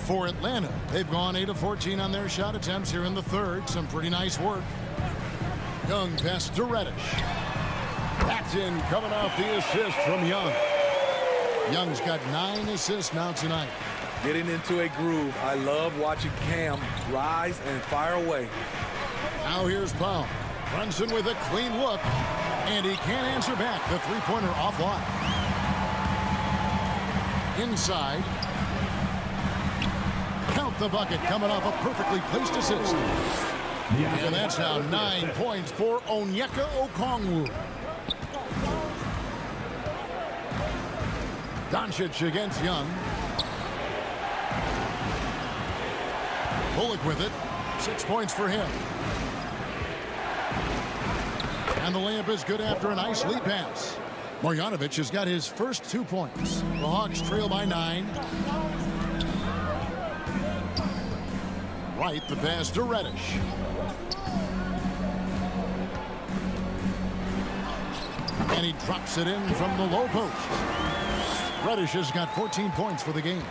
for Atlanta. They've gone 8 of 14 on their shot attempts here in the third. Some pretty nice work. Young pass to Reddish. That's in, coming off the assist from Young. Young's got 9 assists now tonight. Getting into a groove. I love watching Cam rise and fire away. Now here's Powell. Brunson with a clean look. And he can't answer back. The three-pointer offline. Inside. Count the bucket coming off a perfectly placed assist. And that's now 9 points for Onyeka Okongwu. Doncic against Young. Bullock with it. 6 points for him. And the layup is good after a nice lead pass. Marjanovic has got his first 2 points. The Hawks trail by 9. Right, the pass to Reddish. And he drops it in from the low post. Reddish has got 14 points for the game.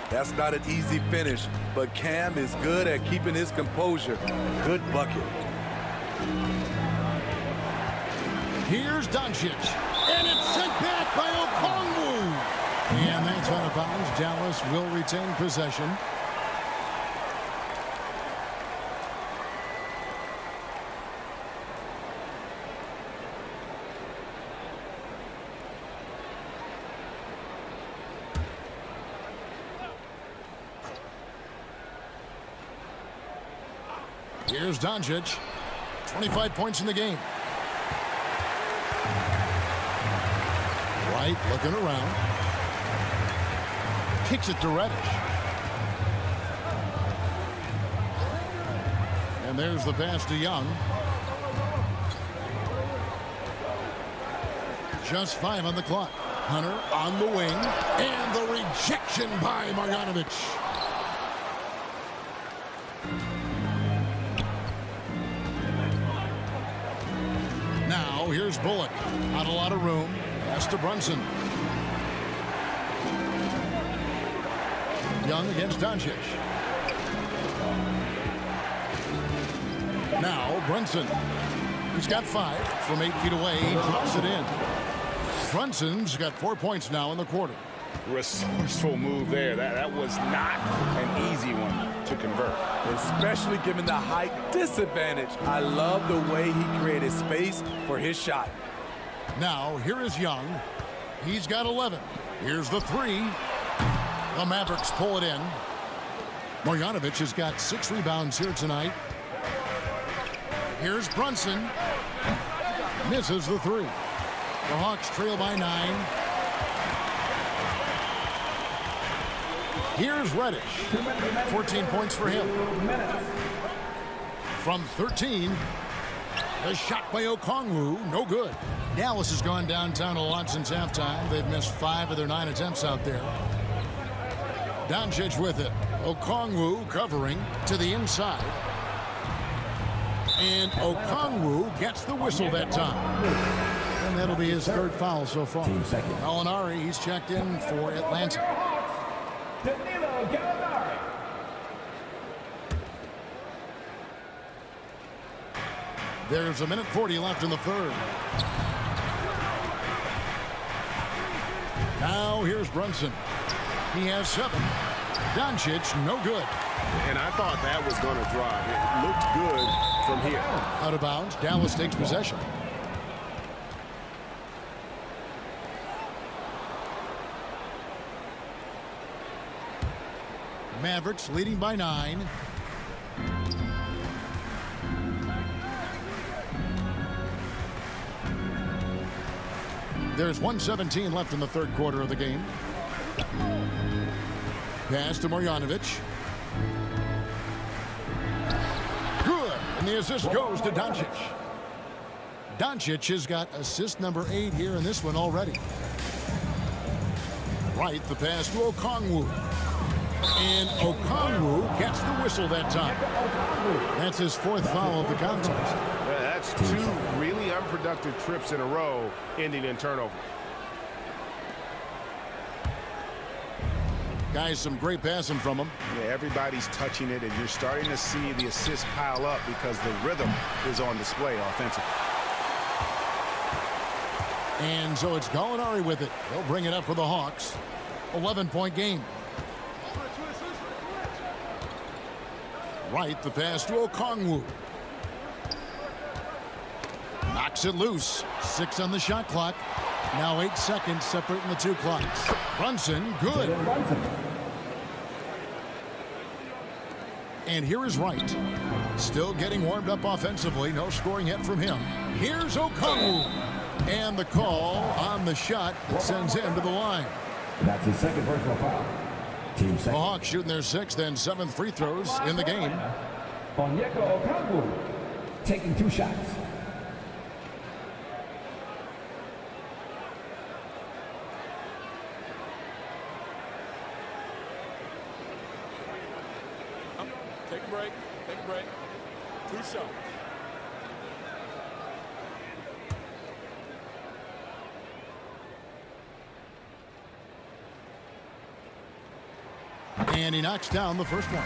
That's not an easy finish, but Cam is good at keeping his composure. Good bucket. Here's Doncic. And it's sent back by Okongwu. And that's out of bounds. Dallas will retain possession. Here's Doncic. 25 points in the game. Right, looking around. Kicks it to Reddish. And there's the pass to Young. Just 5 on the clock. Hunter on the wing. And the rejection by Marjanovic. Now here's Bullock. Not a lot of room. Pass to Brunson. Young against Doncic. Now Brunson. He's got 5 from 8 feet away. He drops it in. Brunson's got 4 points now in the quarter. Resourceful move there. That was not an easy one to convert. Especially given the height disadvantage. I love the way he created space for his shot. Now, here is Young. He's got 11. Here's the 3. The Mavericks pull it in. Marjanovic has got 6 rebounds here tonight. Here's Brunson. Misses the 3. The Hawks trail by 9. Here's Reddish. 14 points for him. From 13. The shot by Okongwu, no good. Dallas has gone downtown a lot since halftime. They've missed 5 of their 9 attempts out there. Doncic with it. Okongwu covering to the inside. And Okongwu gets the whistle that time. And that'll be his 3rd foul so far. Gallinari, he's checked in for Atlanta. There's 1:40 left in the 3rd. Now here's Brunson. He has 7. Doncic, no good. And I thought that was going to drop. It looked good from here. Out of bounds. Dallas takes possession. Mavericks leading by 9. There's 1:17 left in the 3rd quarter of the game. Pass to Marjanovic. And the assist goes to Doncic. Doncic has got assist number 8 here in this one already. Right, the pass to Okongwu. And Okongwu gets the whistle that time. That's his 4th foul of the contest. That's 2 really unproductive trips in a row, ending in turnover. Guys, some great passing from him. Yeah, everybody's touching it, and you're starting to see the assists pile up because the rhythm is on display offensively. And so it's Gallinari with it. He'll bring it up for the Hawks. 11-point game. Right, the pass to Okongwu. Knocks it loose. 6 on the shot clock. Now 8 seconds separating the 2 clocks. Brunson, good. And here is Wright. Still getting warmed up offensively. No scoring yet from him. Here's Okongwu. And the call on the shot sends him to the line. That's his 2nd personal foul. Team The Hawks shooting their 6th and 7th free throws in the game. Onyeka Okongwu taking 2 shots. Take a break. Take a break. 2 shots. And he knocks down the first one.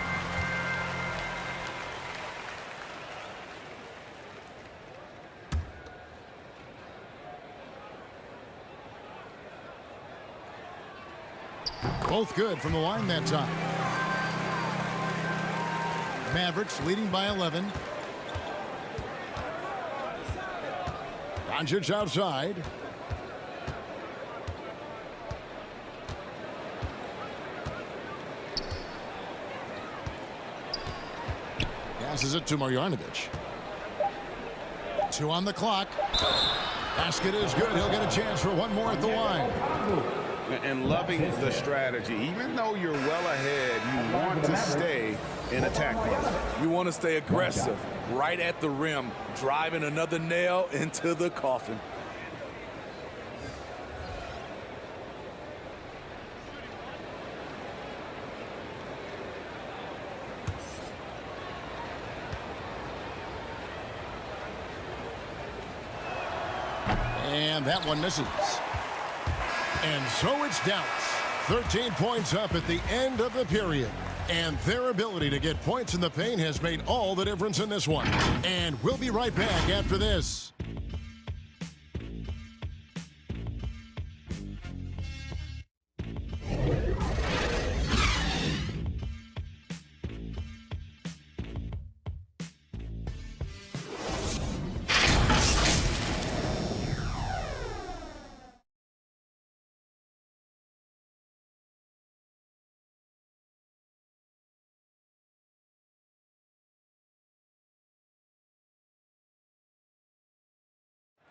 Both good from the line that time. Mavericks leading by 11. Doncic outside. Passes it to Marjanovic. 2 on the clock. Basket is good. He'll get a chance for one more at the line. And loving the strategy. Even though you're well ahead, you want to stay in attack mode. You want to stay aggressive, right at the rim, driving another nail into the coffin. And that one misses. And so it's Dallas. 13 points up at the end of the period. And their ability to get points in the paint has made all the difference in this one. And we'll be right back after this.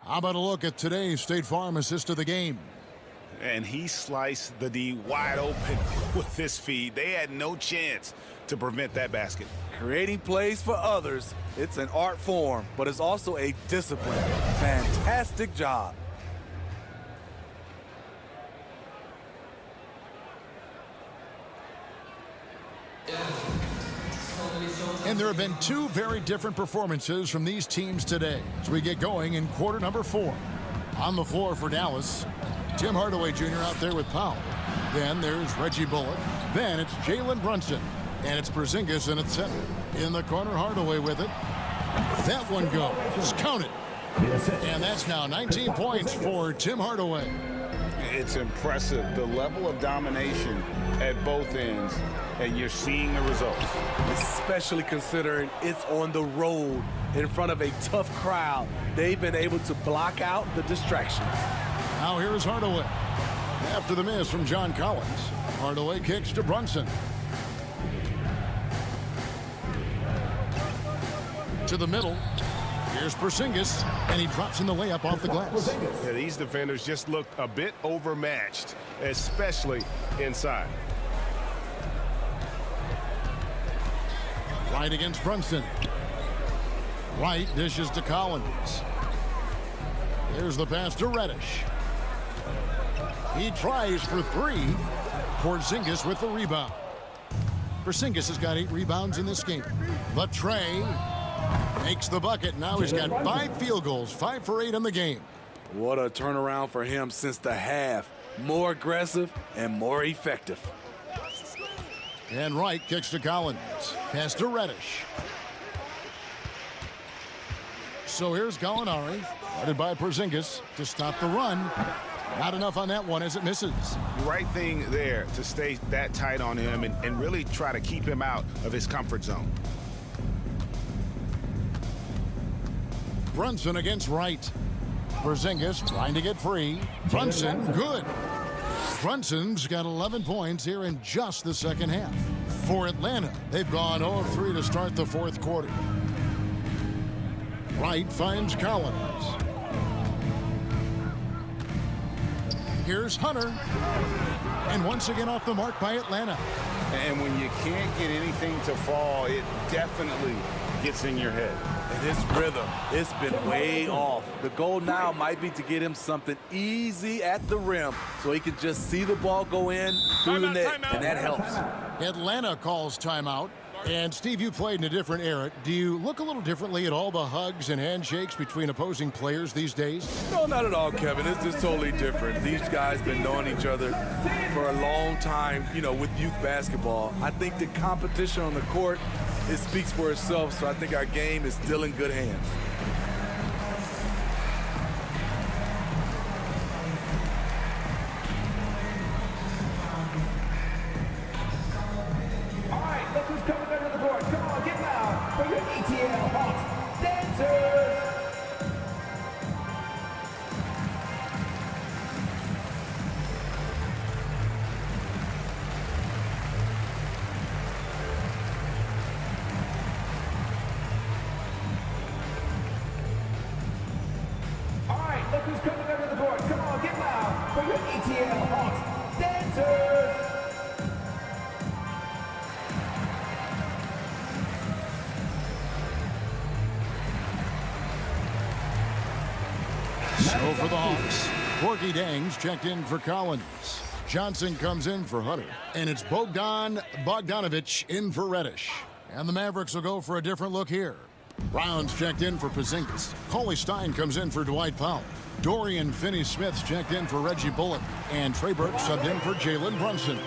How about a look at today's State Farm assist of the game? And he sliced the D wide open with this feed. They had no chance to prevent that basket. Creating plays for others, it's an art form, but it's also a discipline. Fantastic job. And there have been 2 very different performances from these teams today as we get going in quarter number 4. On the floor for Dallas, Tim Hardaway Jr. out there with Powell. Then there's Reggie Bullock. Then it's Jalen Brunson. And it's Porzingis in at center. In the corner, Hardaway with it. That one goes. Just count it. And that's now 19 points for Tim Hardaway. It's impressive, the level of domination at both ends, and you're seeing the results. Especially considering it's on the road in front of a tough crowd. They've been able to block out the distractions. Now here's Hardaway. After the miss from John Collins, Hardaway kicks to Brunson. To the middle. Here's Porzingis, and he drops in the layup off the glass. Yeah, these defenders just looked a bit overmatched, especially inside. Right against Brunson. Wright dishes to Collins. Here's the pass to Reddish. He tries for three. Porzingis with the rebound. Porzingis has got 8 rebounds in this game. But Trey makes the bucket. Now he's got 5 field goals, 5 for 8 in the game. What a turnaround for him since the half. More aggressive and more effective. And Wright kicks to Collins. Pass to Reddish. So here's Gallinari, guarded by Porzingis to stop the run. Not enough on that one as it misses. Right thing there to stay that tight on him and really try to keep him out of his comfort zone. Brunson against Wright. Porzingis trying to get free. Brunson, good. Brunson's got 11 points here in just the second half. For Atlanta, they've gone 0 of 3 to start the fourth quarter. Wright finds Collins. Here's Hunter. And once again off the mark by Atlanta. And when you can't get anything to fall, it definitely gets in your head. And his rhythm, it's been way off. The goal now might be to get him something easy at the rim so he can just see the ball go in through the net, and that helps. Atlanta calls timeout. And, Steve, you played in a different era. Do you look a little differently at all the hugs and handshakes between opposing players these days? No, not at all, Kevin. It's just totally different. These guys been knowing each other for a long time, you know, with youth basketball. I think the competition on the court, it speaks for itself, so I think our game is still in good hands. So for the Hawks, Corky Dangs checked in for Collins. Johnson comes in for Hunter. And it's Bogdanovic in for Reddish. And the Mavericks will go for a different look here. Brown's checked in for Porzingis. cauley-stein comes in for Dwight Powell. Dorian Finney-Smith's checked in for Reggie Bullock. And Trey Burke subbed in for Jalen Brunson.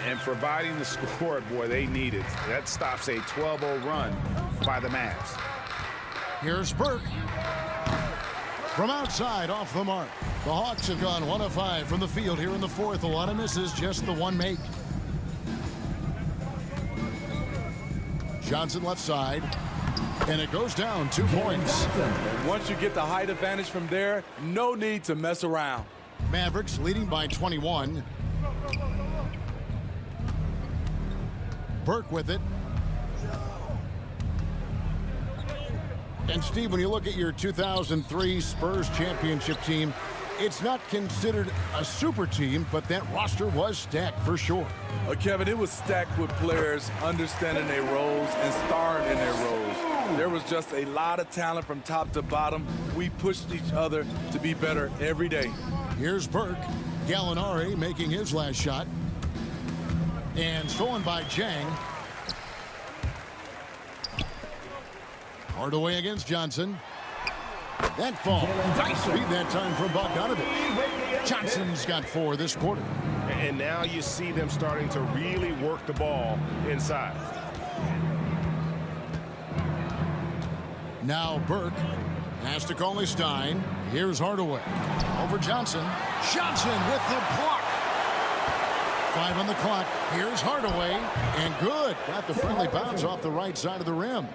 And providing the score, boy, they need it. That stops a 12-0 run by the Mavs. Here's Burke. From outside, off the mark. The Hawks have gone 1 of 5 from the field here in the fourth. A lot of misses, just the one make. Johnson left side. And it goes down 2 points. Once you get the height advantage from there, no need to mess around. Mavericks leading by 21. Burke with it. And, Steve, when you look at your 2003 Spurs championship team, it's not considered a super team, but that roster was stacked for sure. Kevin, it was stacked with players understanding their roles and starring in their roles. There was just a lot of talent from top to bottom. We pushed each other to be better every day. Here's Burke. Gallinari making his last shot. And stolen by Jang. Hardaway against Johnson. That fall. Nice speed that time from Bogdanovic. Johnson's got 4 this quarter. And now you see them starting to really work the ball inside. Now Burke has to cauley-stein. Here's Hardaway. Over Johnson. Johnson with the block. 5 on the clock. Here's Hardaway. And good. Got the friendly bounce off the right side of the rim.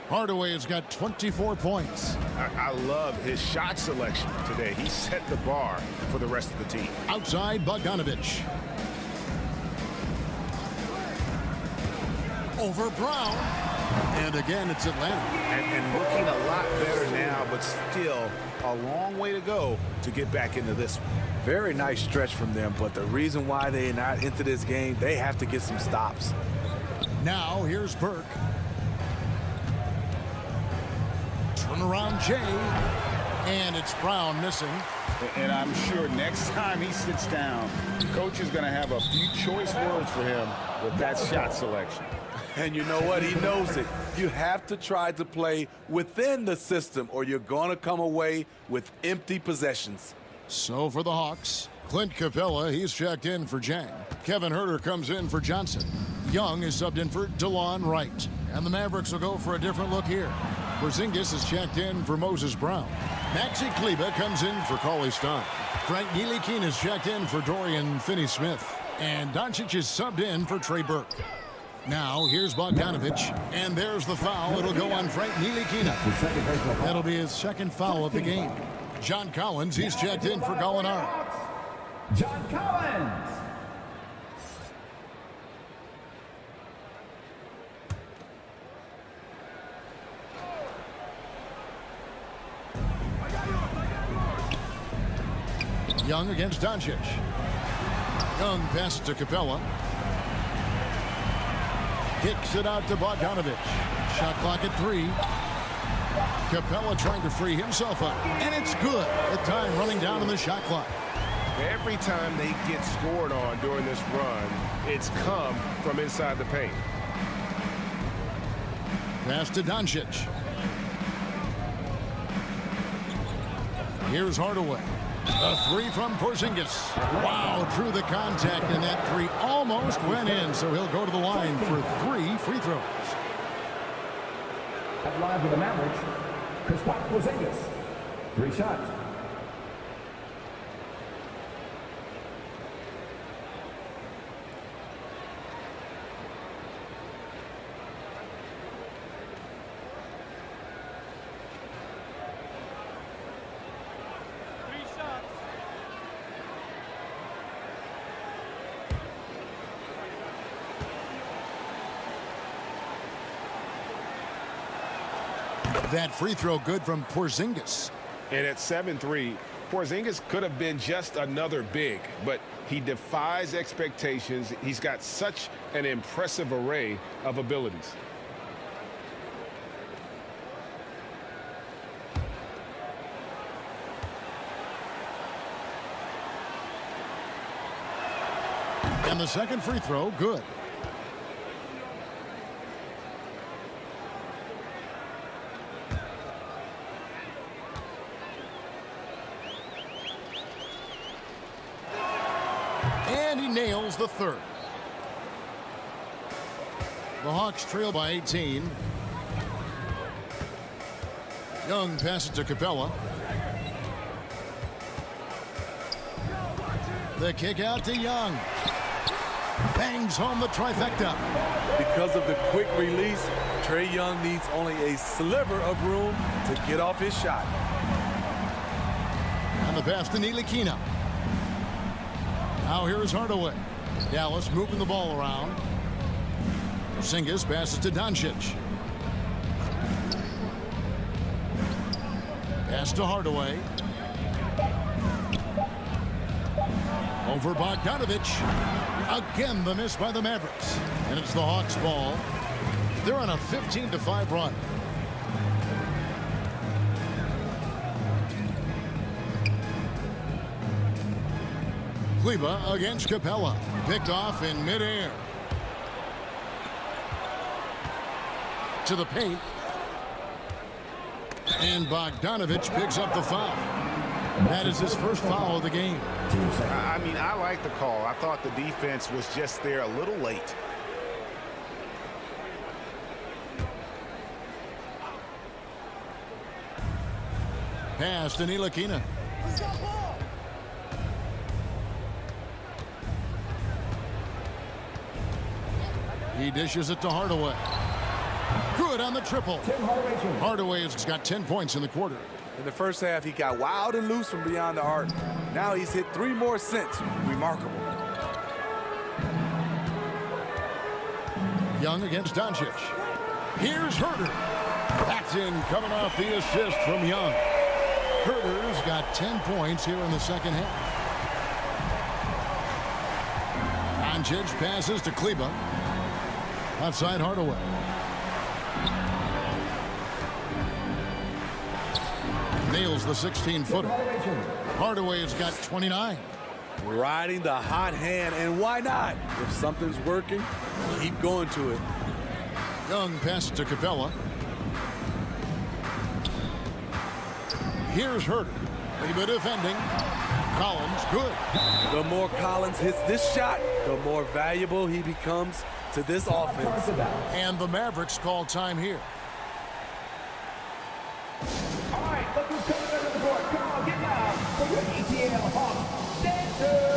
Hardaway has got 24 points. I love his shot selection today. He set the bar for the rest of the team. Outside, Bogdanovic. Over Brown. And again, it's Atlanta. And looking a lot better now, but still a long way to go to get back into this one. Very nice stretch from them, but the reason why they're not into this game, they have to get some stops. Now, here's Burke. Turnaround Jay. And it's Brown missing. And I'm sure next time he sits down, coach is going to have a few choice words for him with that shot selection. And you know what? He knows it. You have to try to play within the system or you're going to come away with empty possessions. So for the Hawks, Clint Capella, he's checked in for Jang. Kevin Huerter comes in for Johnson. Young is subbed in for DeLon Wright. And the Mavericks will go for a different look here. Porzingis is checked in for Moses Brown. Maxi Kleber comes in for cauley-stein. Frank Ntilikina is checked in for Dorian Finney-Smith. And Doncic is subbed in for Trey Burke. Now, here's Bogdanovich, and there's the foul. It'll go on Frank Ntilikina. That'll be his second foul of the game. John Collins, he's checked in for Gallinari. John Collins. Young against Doncic. Young passes to Capella. Kicks it out to Bogdanovich. Shot clock at 3. Capella trying to free himself up. And it's good. The time running down on the shot clock. Every time they get scored on during this run, it's come from inside the paint. Pass to Doncic. Here's Hardaway. A 3 from Porzingis. Wow, through the contact, and that 3 almost went in, so he'll go to the line for 3 free throws. At line for the Mavericks, Kristaps Porzingis. 3 shots. That free throw good from Porzingis. And at 7-3, Porzingis could have been just another big, but he defies expectations. He's got such an impressive array of abilities. And the second free throw, good. And he nails the third. The Hawks trail by 18. Young passes to Capella. The kick out to Young. Bangs home the trifecta. Because of the quick release, Trae Young needs only a sliver of room to get off his shot. And the pass to Ntilikina. Now here's Hardaway. Dallas moving the ball around. Porzingis passes to Doncic. Pass to Hardaway. Over Bogdanovich. Again, the miss by the Mavericks. And it's the Hawks' ball. They're on a 15-5 run. Kleber against Capella. Picked off in midair. To the paint. And Bogdanovich picks up the foul. That is his first foul of the game. I mean, I like the call. I thought the defense was just there a little late. Pass to Ntilikina. He dishes it to Hardaway. Good on the triple. Hardaway has got 10 points in the quarter. In the first half, he got wild and loose from beyond the arc. Now he's hit 3 more since. Remarkable. Young against Doncic. Here's Huerter. That's in, coming off the assist from Young. Huerter's got 10 points here in the second half. Doncic passes to Kleber. Outside Hardaway. nails the 16-footer. Hardaway has got 29. Riding the hot hand, and why not? If something's working, keep going to it. Young passes to Capella. Here's Herter. Kleber defending. Collins, good. The more Collins hits this shot, the more valuable he becomes to this offense. And the Mavericks call time here. All right, look who's coming under the court. Come on, get loud for your ETL Hawks dancers.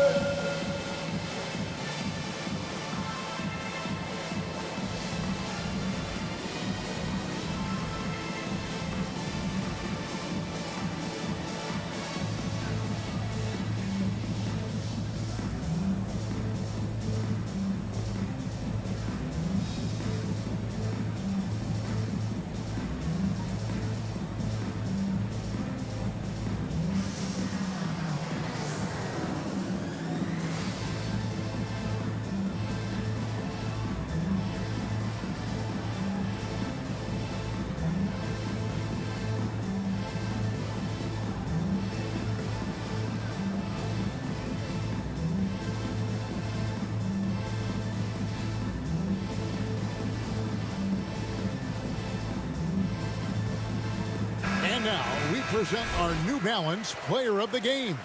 And now we present our New Balance player of the game,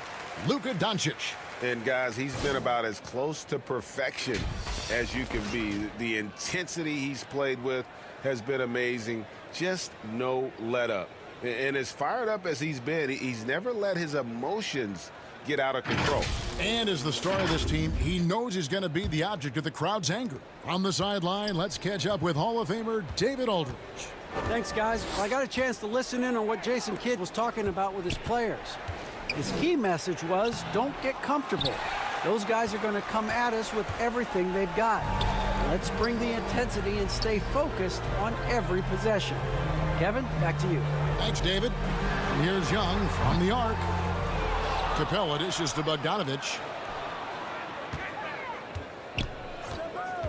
Luka Doncic. And guys, he's been about as close to perfection as you can be. The intensity he's played with has been amazing. Just no let up. And as fired up as he's been, he's never let his emotions get out of control. And as the star of this team, he knows he's going to be the object of the crowd's anger. On the sideline, let's catch up with Hall of Famer David Aldridge. Thanks, guys. I got a chance to listen in on what Jason Kidd was talking about with his players. His key message was, don't get comfortable. Those guys are going to come at us with everything they've got. Let's bring the intensity and stay focused on every possession. Kevin, back to you. Thanks, David. And here's Young from the arc. Capella dishes to Bogdanovich.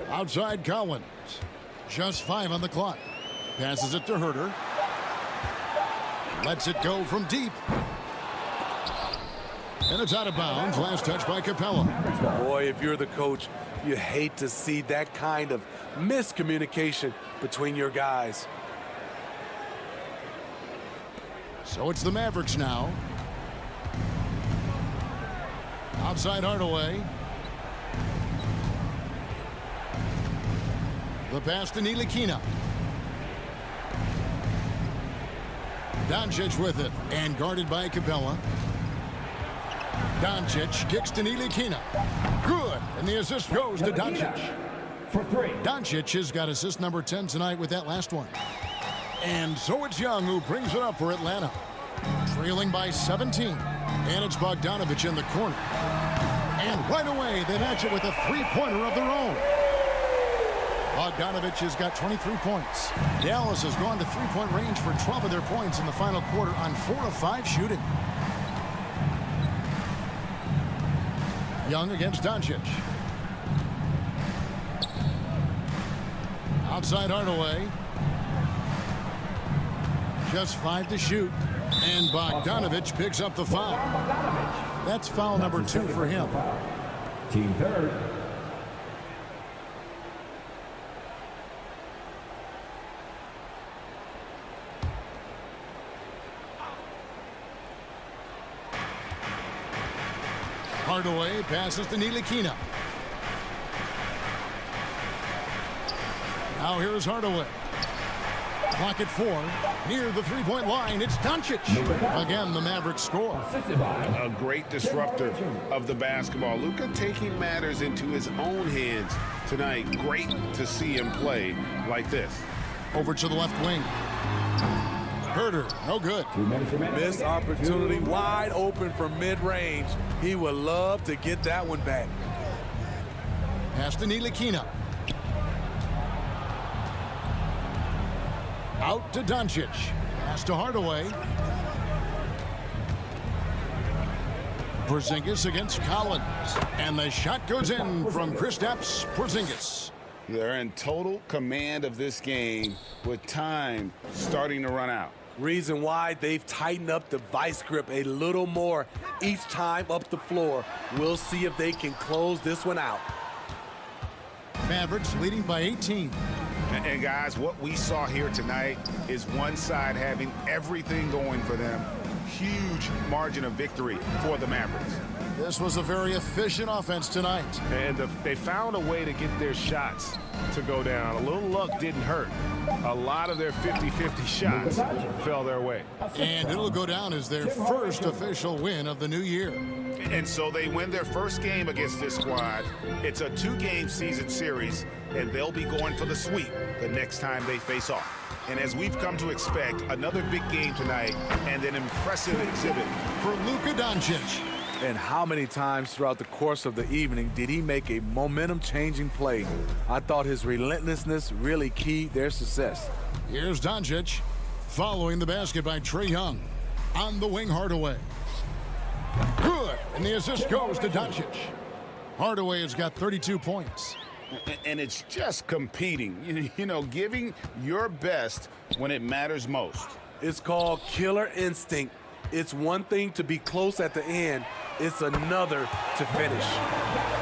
Outside Collins. Just 5 on the clock. Passes it to Herter. Lets it go from deep. And it's out of bounds. Last touch by Capella. Boy, if you're the coach, you hate to see that kind of miscommunication between your guys. So it's the Mavericks now. Outside Hardaway. The pass to Ntilikina. Doncic with it and guarded by Capella. Doncic kicks to Ntilikina. Good. And the assist goes to Doncic. For 3. Doncic has got assist number 10 tonight with that last one. And so it's Young who brings it up for Atlanta. Trailing by 17. And it's Bogdanovich in the corner. And right away, they match it with a three-pointer of their own. Bogdanovich has got 23 points. Dallas has gone to three-point range for 12 of their points in the final quarter on 4 of 5 shooting. Young against Doncic. Outside Hardaway. Just 5 to shoot. And Bogdanovich picks up the foul. That's foul number 2 for him. Team third. Hardaway passes to Ntilikina. Now here's Hardaway. Clock at 4. Near the three-point line, it's Doncic. Again, the Mavericks score. A great disruptor of the basketball. Luka taking matters into his own hands tonight. Great to see him play like this. Over to the left wing. Herter, no good. Missed opportunity, wide open from mid-range. He would love to get that one back. Pass to Ntilikina. Out to Doncic. Pass to Hardaway. Porzingis against Collins. And the shot goes in from Kristaps Porzingis. They're in total command of this game with time starting to run out. Reason why they've tightened up the vice grip a little more each time up the floor. We'll see if they can close this one out. Mavericks leading by 18. And guys, what we saw here tonight is one side having everything going for them. Huge margin of victory for the Mavericks. This was a very efficient offense tonight. And they found a way to get their shots to go down. A little luck didn't hurt. A lot of their 50-50 shots fell their way. And it'll go down as their first official win of the new year. And so they win their first game against this squad. It's a 2-game season series, and they'll be going for the sweep the next time they face off. And as we've come to expect, another big game tonight and an impressive exhibit For Luka Doncic. And how many times throughout the course of the evening did he make a momentum-changing play? I thought his relentlessness really keyed their success. Here's Doncic following the basket by Trae Young. On the wing, Hardaway. Good. And the assist goes to Doncic. Hardaway has got 32 points. And it's just competing, you know, giving your best when it matters most. It's called killer instinct. It's one thing to be close at the end. It's another to finish.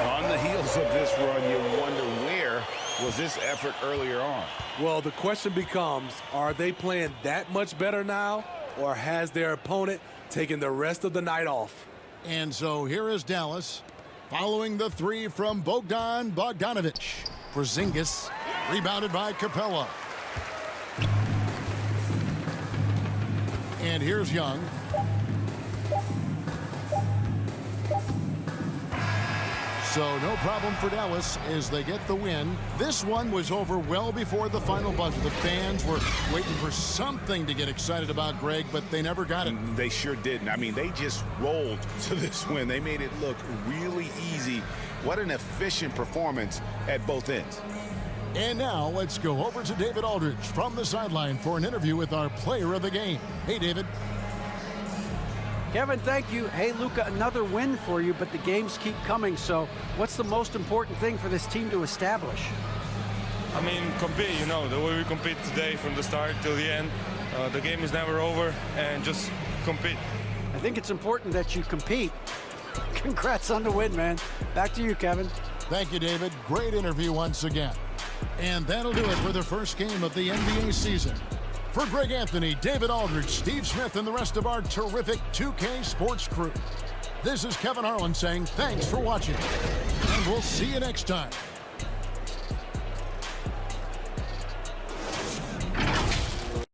On the heels of this run, you wonder where was this effort earlier on? Well, the question becomes, are they playing that much better now, or has their opponent taken the rest of the night off? And so here is Dallas following the three from Bogdan Bogdanovic. Porzingis rebounded by Capella. And here's Young. So no problem for Dallas as they get the win. This one was over well before the final buzzer. The fans were waiting for something to get excited about, Greg, but they never got it. They sure didn't. I mean, they just rolled to this win. They made it look really easy. What an efficient performance at both ends. And now let's go over to David Aldridge from the sideline for an interview with our player of the game. Hey, David. Kevin, thank you. Hey, Luka, another win for you, but the games keep coming. So what's the most important thing for this team to establish? I mean, compete, you know, the way we compete today from the start till the end. The game is never over, and just compete. I think it's important that you compete. Congrats on the win, man. Back to you, Kevin. Thank you, David. Great interview once again. And that'll do it for the first game of the NBA season. For Greg Anthony, David Aldridge, Steve Smith, and the rest of our terrific 2K Sports crew, this is Kevin Harlan saying thanks for watching. And we'll see you next time.